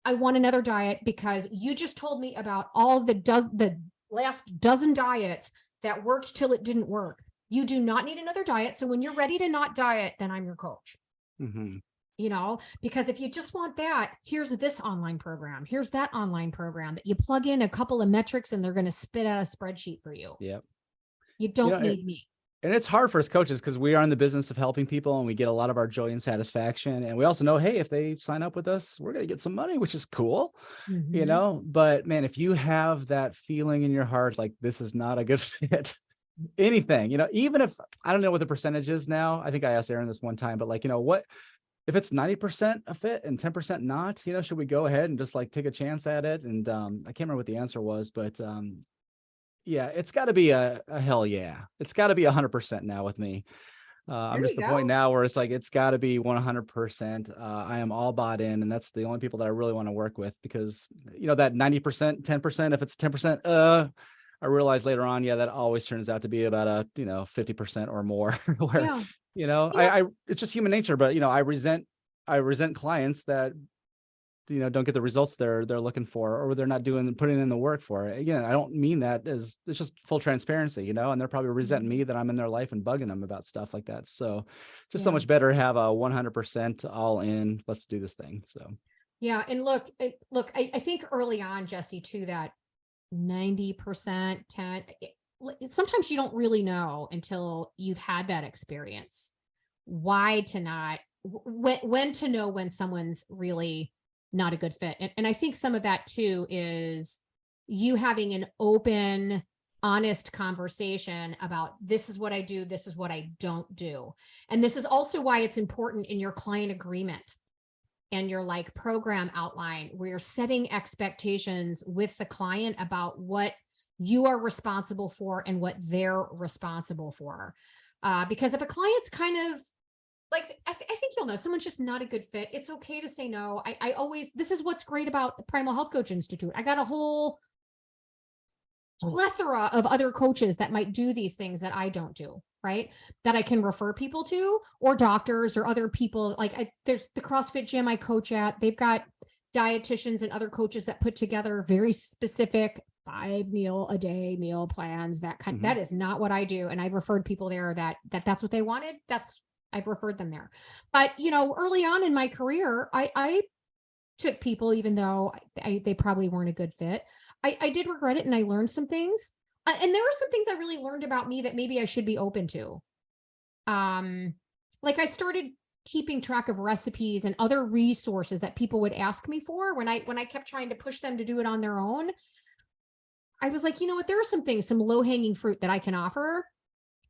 I want another diet because you just told me about all the last dozen diets that worked till it didn't work. You do not need another diet. So when you're ready to not diet, then I'm your coach. Because if you just want that, here's this online program. Here's that online program that you plug in a couple of metrics and they're going to spit out a spreadsheet for you. Yep. You don't need me. And it's hard for us coaches because we are in the business of helping people and we get a lot of our joy and satisfaction. And we also know, hey, if they sign up with us, we're going to get some money, which is cool, but man, if you have that feeling in your heart, like this is not a good fit, anything, even if I don't know what the percentage is now. I think I asked Aaron this one time, but what if it's 90% a fit and 10% not, should we go ahead and just like take a chance at it? And I can't remember what the answer was, but yeah, it's got to be a hell yeah. It's got to be 100% now with me. I'm just the point now where it's like, it's got to be 100%. I am all bought in, and that's the only people that I really want to work with, because that 90%, 10%, if it's 10%, I realized later on, that always turns out to be about a 50% or more. Where it's just human nature. But I resent clients that don't get the results they're looking for, or they're not putting in the work for it. Again, I don't mean that as, it's just full transparency, and they're probably resenting me that I'm in their life and bugging them about stuff like that. So just so much better have a 100% all in, let's do this thing. So yeah. And look, I think early on, Jesse, too, that 90%, 10, sometimes you don't really know until you've had that experience why to not when to know when someone's really not a good fit. And I think some of that too is you having an open, honest conversation about this is what I do, this is what I don't do. And this is also why it's important in your client agreement and your like program outline, where you're setting expectations with the client about what you are responsible for and what they're responsible for. Because if a client's kind of like, I think you'll know someone's just not a good fit, it's okay to say no. I always, this is what's great about the Primal Health Coach Institute. I got a whole plethora of other coaches that might do these things that I don't do, right? That I can refer people to, or doctors or other people. Like there's the CrossFit gym I coach at. They've got dietitians and other coaches that put together very specific 5 meal a day meal plans. That is not what I do. And I've referred people there that's what they wanted. I've referred them there. But early on in my career, I took people, even though they probably weren't a good fit. I did regret it, and I learned some things. And there were some things I really learned about me that maybe I should be open to. Like I started keeping track of recipes and other resources that people would ask me for when I kept trying to push them to do it on their own. I was like, you know what? There are some things, some low-hanging fruit that I can offer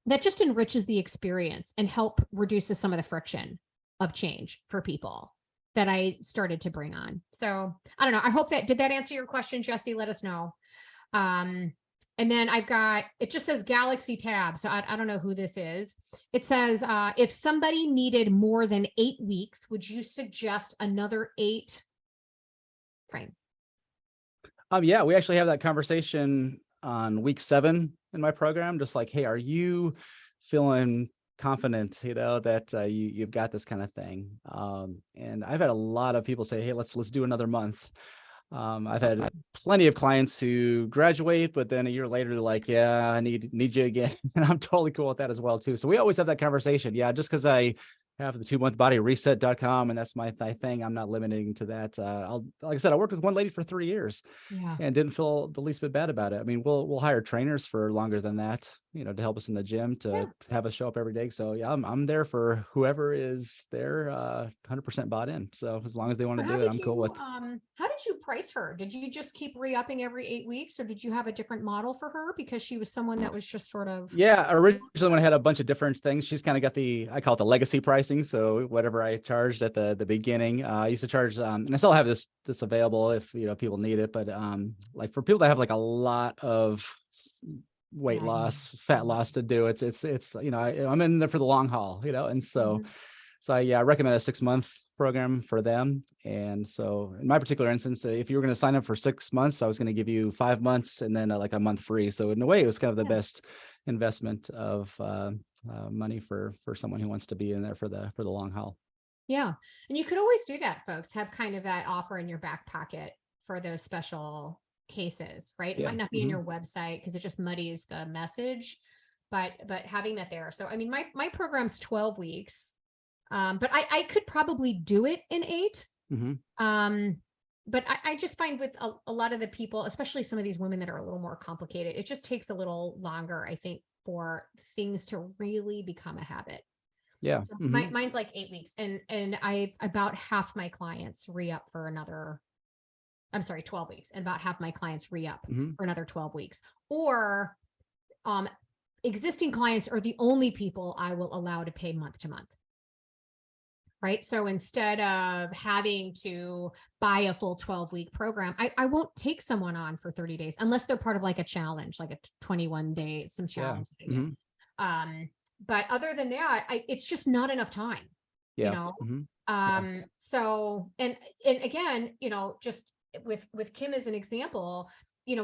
that just enriches the experience and help reduces some of the friction of change for people that I started to bring on. So I don't know. I hope did that answer your question, Jesse? Let us know. And then it just says Galaxy Tab. So I don't know who this is. It says, if somebody needed more than 8 weeks, would you suggest another 8 frame? Yeah, we actually have that conversation on week 7 in my program. Just like, hey, are you feeling confident, that you've got this kind of thing? And I've had a lot of people say, hey, let's do another month. I've had plenty of clients who graduate, but then a year later, they're like, yeah, I need you again. And I'm totally cool with that as well, too. So we always have that conversation. Yeah, just because I have the 2monthbodyreset.com and that's my thing, I'm not limiting to that. Like I said, I worked with one lady for 3 years. Yeah. And didn't feel the least bit bad about it. I mean, we'll hire trainers for longer than that, to help us in the gym, to have us show up every day. So yeah, I'm there for whoever is there, 100% bought in. So as long as they want to do it, I'm cool with. How did you price her? Did you just keep re-upping every 8 weeks, or did you have a different model for her because she was someone that was just sort of? Yeah, originally when I had a bunch of different things, she's kind of got I call it the legacy pricing. So whatever I charged at the beginning, I used to charge, and I still have this available if people need it. But like for people that have like a lot of weight loss, fat loss to do, it's I'm in there for the long haul, and so I recommend a 6-month program for them. And so in my particular instance, if you were going to sign up for 6 months, I was going to give you 5 months and then like a month free. So in a way, it was kind of the best investment of money for someone who wants to be in there for the long haul. Yeah. And you could always do that, folks. Have kind of that offer in your back pocket for those special cases, right? It might not be in your website because it just muddies the message, but having that there. So, I mean, my program's 12 weeks, but I could probably do it in 8. But I just find with a lot of the people, especially some of these women that are a little more complicated, it just takes a little longer, I think, for things to really become a habit. Yeah. So mine's like 8 weeks, and I've about half my clients re-up for another, 12 weeks, and about half my clients re-up for another 12 weeks. Or existing clients are the only people I will allow to pay month to month. Right. So instead of having to buy a full 12-week program, I won't take someone on for 30 days unless they're part of like a challenge, like a 21 day, some challenge. But other than that, it's just not enough time, So, and again, just with Kim as an example,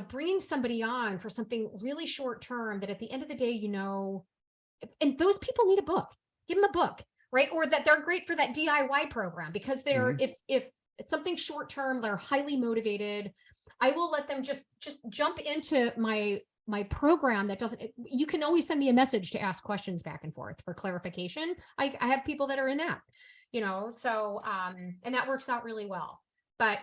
bringing somebody on for something really short term that at the end of the day, and those people need a book, give them a book. Right. Or that they're great for that DIY program because they're, if something short term, they're highly motivated. I will let them just jump into my program that doesn't, you can always send me a message to ask questions back and forth for clarification. I have people that are in that, so, and that works out really well. But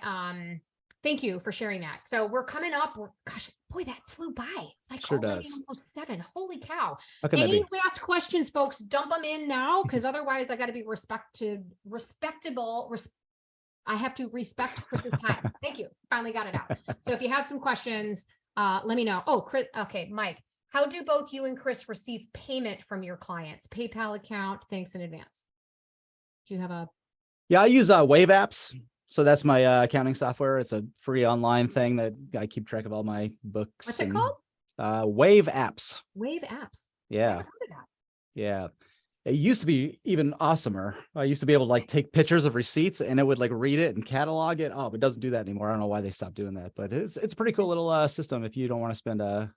Thank you for sharing that. So we're coming up. Gosh, boy, that flew by. It's like Sure already does. almost 7. Holy cow. How can that Any be? last questions, folks? Dump them in now, because otherwise I got to be respectable. I have to respect Chris's time. Thank you. Finally got it out. So if you had some questions, let me know. Oh, Chris. Okay, Mike, how do both you and Chris receive payment from your clients? PayPal account. Thanks in advance. Do you have a Yeah, I use Wave apps. So that's my accounting software. It's a free online thing that I keep track of all my what's books it and called? Wave apps. Wave apps. I Yeah, haven't heard of that. yeah. It used to be even awesomer. I used to be able to like take pictures of receipts and it would like read it and catalog it. Oh, but it doesn't do that anymore. I don't know why they stopped doing that, but it's a pretty cool little system if you don't want to spend a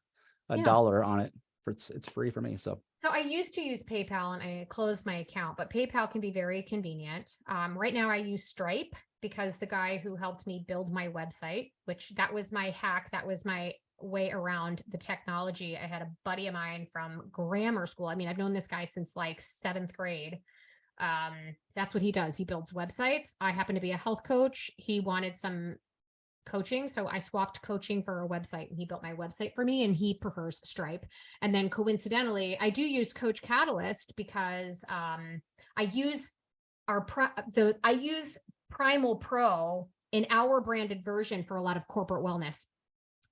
Yeah. dollar on it. It's free for me. So So I used to use PayPal and I closed my account, but PayPal can be very convenient. Right now I use Stripe because the guy who helped me build my website, which that was my hack, that was my way around the technology. I had a buddy of mine from grammar school. I mean, I've known this guy since like 7th grade. That's what he does. He builds websites. I happen to be a health coach. He wanted some coaching. So I swapped coaching for a website and he built my website for me and he prefers Stripe. And then coincidentally, I do use Coach Catalyst because I use I use Primal Pro in our branded version for a lot of corporate wellness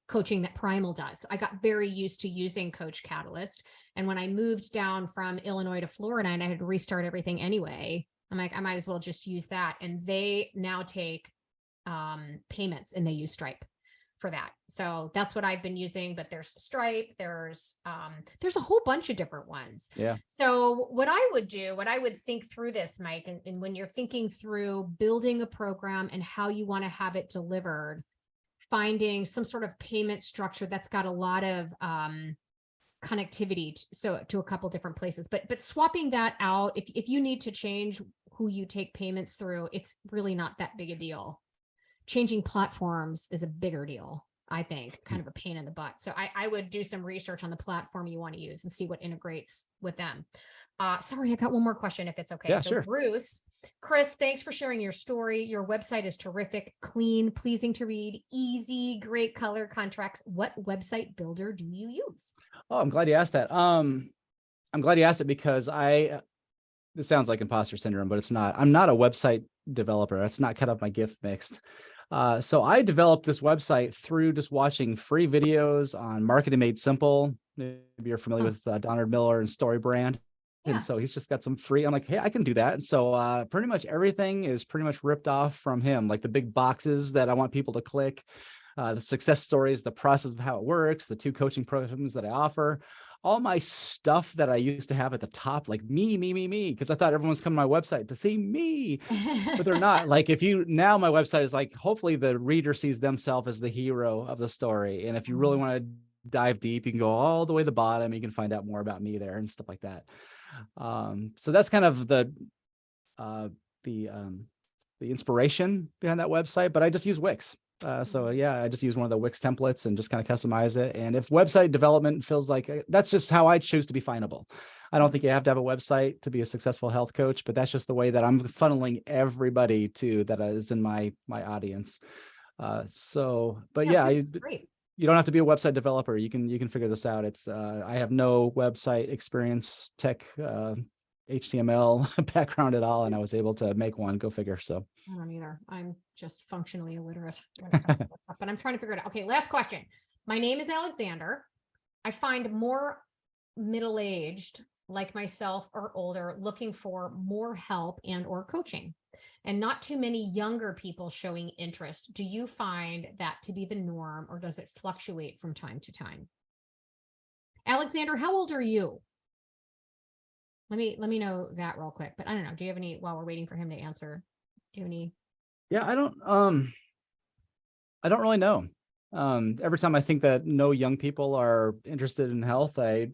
coaching that Primal does. So I got very used to using Coach Catalyst. And when I moved down from Illinois to Florida and I had to restart everything anyway, I'm like, I might as well just use that. And they now take payments and they use Stripe for that. So that's what I've been using, but there's Stripe, there's a whole bunch of different ones. yeah. So what I would think through this, Mike, and when you're thinking through building a program and how you want to have it delivered, finding some sort of payment structure that's got a lot of connectivity to a couple different places, but swapping that out, if you need to change who you take payments through, it's really not that big a deal. Changing platforms is a bigger deal, I think, kind of a pain in the butt. So I would do some research on the platform you want to use and see what integrates with them. Sorry, I got one more question if it's okay. Yeah, So sure. Bruce, Chris, thanks for sharing your story. Your website is terrific, clean, pleasing to read, easy, great color contracts. What website builder do you use? Oh, I'm glad you asked that. I'm glad you asked it because this sounds like imposter syndrome, but it's not. I'm not a website developer. That's not kind of my gift mixed. So I developed this website through just watching free videos on Marketing Made Simple. Maybe you're familiar with Donald Miller and StoryBrand. Yeah. And so he's just got some free. I'm like, hey, I can do that. And so pretty much everything is pretty much ripped off from him, like the big boxes that I want people to click, the success stories, the process of how it works, the 2 coaching programs that I offer. All my stuff that I used to have at the top, like me, because I thought everyone was coming to my website to see me, but they're not. Like now my website is like, hopefully the reader sees themselves as the hero of the story. And if you really want to dive deep, you can go all the way to the bottom. You can find out more about me there and stuff like that. So that's kind of the inspiration behind that website, but I just use Wix. So yeah, I just use one of the Wix templates and just kind of customize it. And if website development feels like that's just how I choose to be findable. I don't think you have to have a website to be a successful health coach, but that's just the way that I'm funneling everybody to that is in my audience. But yeah, great. You don't have to be a website developer. You can figure this out. It's I have no website experience, tech, HTML background at all, and I was able to make one. Go figure. So I don't either. I'm just functionally illiterate when it comes to stuff, but I'm trying to figure it out. Okay, last question. My name is Alexander. I find more middle-aged like myself or older looking for more help and or coaching, and not too many younger people showing interest. Do you find that to be the norm, or does it fluctuate from time to time? Alexander, how old are you? Let me know that real quick. But I don't know. Do you have any, while we're waiting for him to answer, do you have any? yeah, I don't really know. Every time I think that no young people are interested in health, I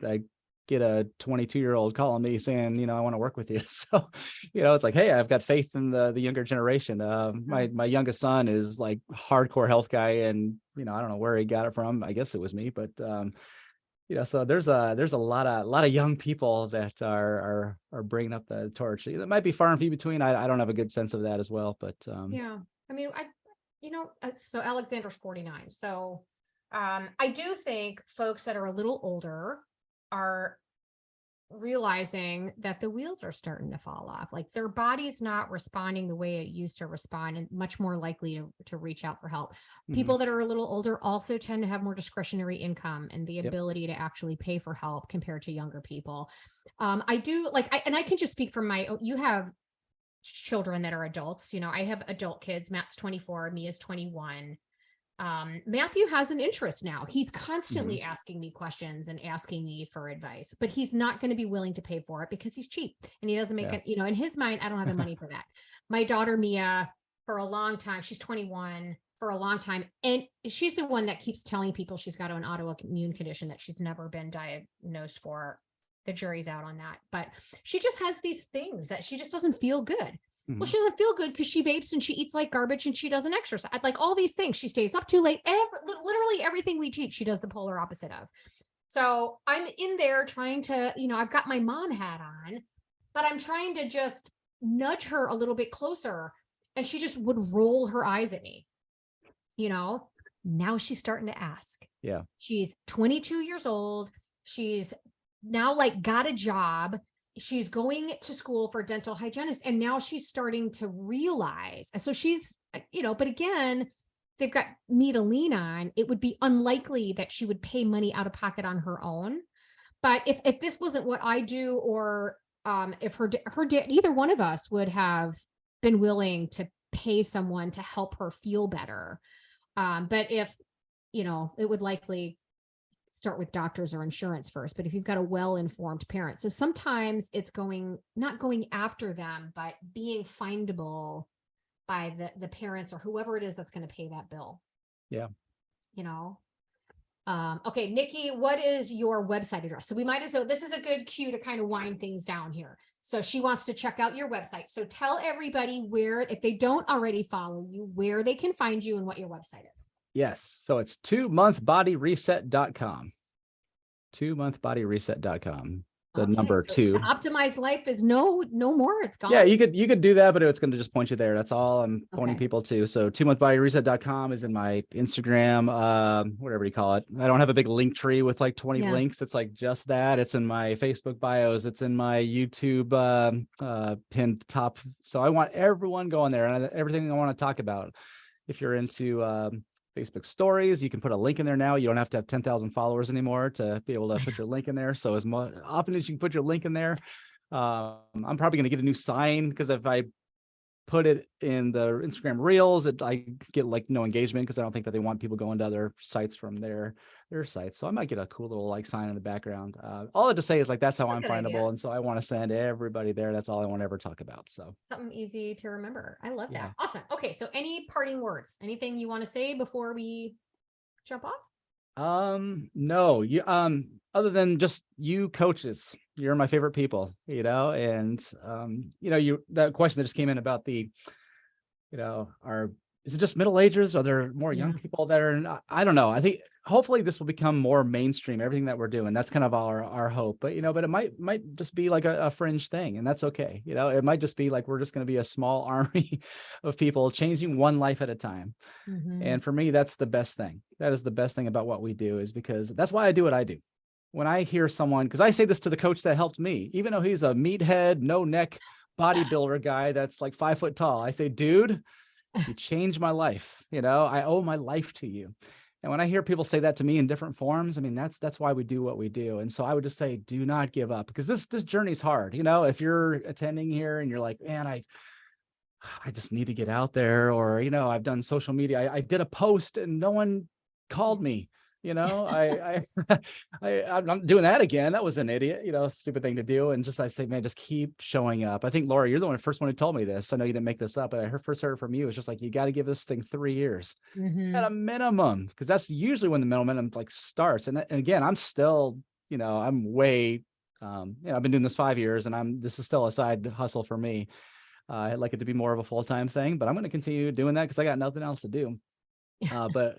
get a 22-year-old calling me saying, I want to work with you. So, it's like, hey, I've got faith in the younger generation. My youngest son is like hardcore health guy, and I don't know where he got it from. I guess it was me, but so there's a lot of young people that are bringing up the torch. It might be far and few between. I don't have a good sense of that as well, but Yeah. I mean, So Alexander's 49. So I do think folks that are a little older are realizing that the wheels are starting to fall off. Like their body's not responding the way it used to respond, and much more likely to reach out for help. People that are a little older also tend to have more discretionary income and the ability to actually pay for help compared to younger people. I do and I can just speak from you have children that are adults. I have adult kids. Matt's 24, Mia's 21. Matthew has an interest now. He's constantly asking me questions and asking me for advice, but he's not going to be willing to pay for it because he's cheap and he doesn't make it, in his mind, I don't have the money for that. My daughter, Mia, for a long time, she's 21 for a long time. And she's the one that keeps telling people she's got an autoimmune condition that she's never been diagnosed for. The jury's out on that, but she just has these things that she just doesn't feel good. Well, she doesn't feel good because she vapes and she eats like garbage and she doesn't exercise. Like all these things. She stays up too late. Literally everything we teach, she does the polar opposite of. So I'm in there trying to, I've got my mom hat on, but I'm trying to just nudge her a little bit closer. And she just would roll her eyes at me. Now she's starting to ask. Yeah. She's 22 years old. She's now got a job. She's going to school for dental hygienist, and now she's starting to realize. So she's, but again, they've got me to lean on. It would be unlikely that she would pay money out of pocket on her own. But if this wasn't what I do, or if her dad, either one of us would have been willing to pay someone to help her feel better. But if, it would likely start with doctors or insurance first. But if you've got a well-informed parent, so sometimes it's not going after them, but being findable by the parents or whoever it is that's going to pay that bill. Yeah. Okay, Nikki, what is your website address? So we might as well, this is a good cue to kind of wind things down here. So she wants to check out your website. So tell everybody where, if they don't already follow you, where they can find you and what your website is. Yes. So it's 2monthbodyreset.com. 2monthbodyreset.com. The number 2. The optimized life is no more. It's gone. Yeah, you could do that, but it's going to just point you there. That's all I'm pointing people to. So 2monthbodyreset.com is in my Instagram, whatever you call it. I don't have a big link tree with 20 links. It's just that. It's in my Facebook bios. It's in my YouTube pinned top. So I want everyone going there and everything I want to talk about. If you're into Facebook stories, you can put a link in there now. You don't have to have 10,000 followers anymore to be able to put your link in there. So as often as you can put your link in there, I'm probably going to get a new sign, because if I put it in the Instagram reels, I get no engagement, because I don't think that they want people going to other sites from their sites. So I might get a cool little sign in the background. All I have to say is that's how I'm findable. Idea. And so I want to send everybody there. That's all I want to ever talk about. So something easy to remember. I love that. Awesome. Okay. So any parting words, anything you want to say before we jump off? No, you, other than just you coaches, you're my favorite people, and, that question that just came in about the, is it just middle agers? Are there more young people that are, I don't know. I think hopefully this will become more mainstream, everything that we're doing. That's kind of our hope, but, but it might just be a fringe thing, and that's okay. It might just be we're just going to be a small army of people changing one life at a time. And for me, that's the best thing. That is the best thing about what we do, is because that's why I do what I do. When I hear someone, because I say this to the coach that helped me, even though he's a meathead, no neck bodybuilder guy that's 5 foot tall, I say, dude, you changed my life. I owe my life to you. And when I hear people say that to me in different forms, I mean, that's why we do what we do. And so I would just say, do not give up, because this journey's hard. If you're attending here and you're like, man, I just need to get out there, or, I've done social media. I did a post and no one called me. I'm doing that again. That was an idiot, stupid thing to do. And I say, man, just keep showing up. I think, Laura, you're the first one who told me this. I know you didn't make this up, but I first heard it from you. It's just you got to give this thing 3 years at a minimum, because that's usually when the momentum starts. And again, I'm still, I'm way, I've been doing this 5 years, and this is still a side hustle for me. I'd like it to be more of a full-time thing, but I'm going to continue doing that because I got nothing else to do. But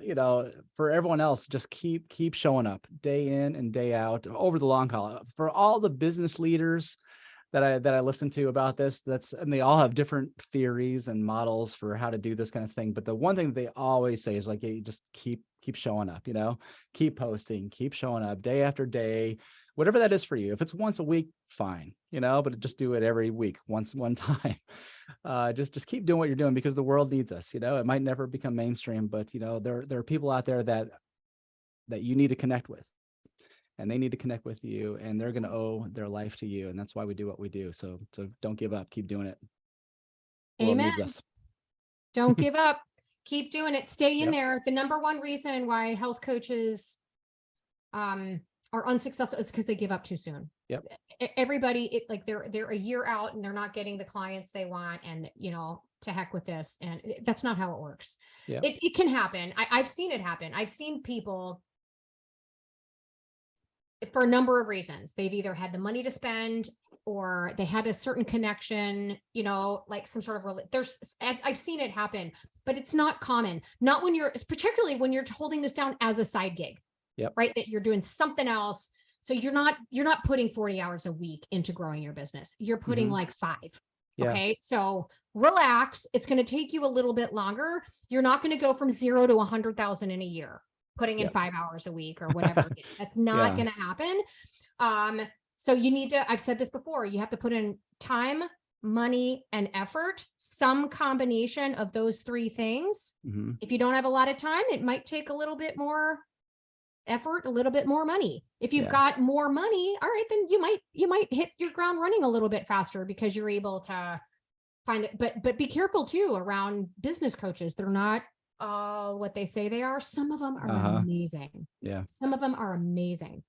for everyone else, just keep showing up day in and day out over the long haul. For all the business leaders that I listen to about this. And they all have different theories and models for how to do this kind of thing. But the one thing that they always say is like, you just keep showing up, keep posting, keep showing up day after day, whatever that is for you. If it's once a week, fine, but just do it every week, one time. Just keep doing what you're doing, because the world needs us. It might never become mainstream, but there are people out there that you need to connect with, and they need to connect with you, and they're going to owe their life to you. And that's why we do what we do. So don't give up, keep doing it. The world Amen. needs us. Don't give up. Keep doing it. Stay in Yep. there. The number one reason why health coaches are unsuccessful is because they give up too soon. Yep. Everybody, they're a year out and they're not getting the clients they want, and to heck with this. And that's not how it works. Yep. It can happen. I've seen it happen. I've seen people, for a number of reasons. They've either had the money to spend, or they had a certain connection, like some sort of, I've seen it happen, but it's not common. Not particularly when you're holding this down as a side gig. Yep. Right. That you're doing something else. So you're not putting 40 hours a week into growing your business. You're putting like 5. Yeah. Okay. So relax. It's going to take you a little bit longer. You're not going to go from 0 to 100,000 in a year, putting in 5 hours a week or whatever. That's not going to happen. So you need to, I've said this before, you have to put in time, money, and effort, some combination of those 3 things. Mm-hmm. If you don't have a lot of time, it might take a little bit more effort, a little bit more money. If you've got more money, all right, then you might hit your ground running a little bit faster, because you're able to find it. But be careful too around business coaches. They're not what they say they are. Some of them are amazing. Yeah. Some of them are amazing.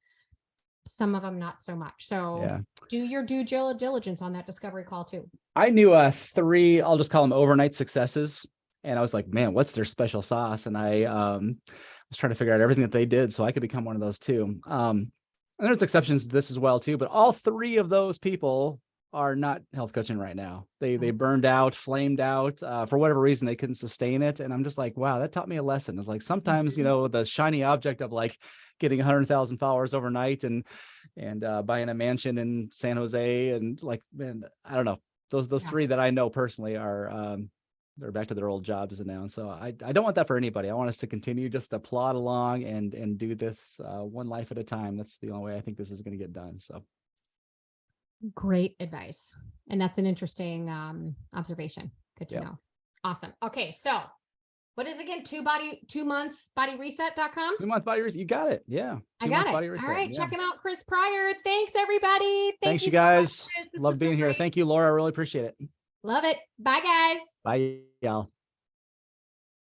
Some of them not so much. So do your due diligence on that discovery call too. I knew 3, I'll just call them overnight successes. And I was like, man, what's their special sauce? And I was trying to figure out everything that they did so I could become one of those too. And there's exceptions to this as well too, but all 3 of those people are not health coaching right now. They burned out, flamed out, for whatever reason, they couldn't sustain it. And I'm just like, wow, that taught me a lesson. It's like, sometimes, the shiny object of like getting 100,000 followers overnight and buying a mansion in San Jose, and like, man, I don't know, those 3 that I know personally are, they're back to their old jobs now. And so I don't want that for anybody. I want us to continue just to plod along and do this one life at a time. That's the only way I think this is going to get done. So great advice. And that's an interesting observation. Good to know. Awesome. Okay. So what is it again? 2monthbodyreset.com. 2-month body reset. You got it. Yeah. I got it. All right. Check him out. Chris Pryor. Thanks everybody. Thanks you guys. So love being here. Thank you, Laura. I really appreciate it. Love it. Bye guys. Bye y'all.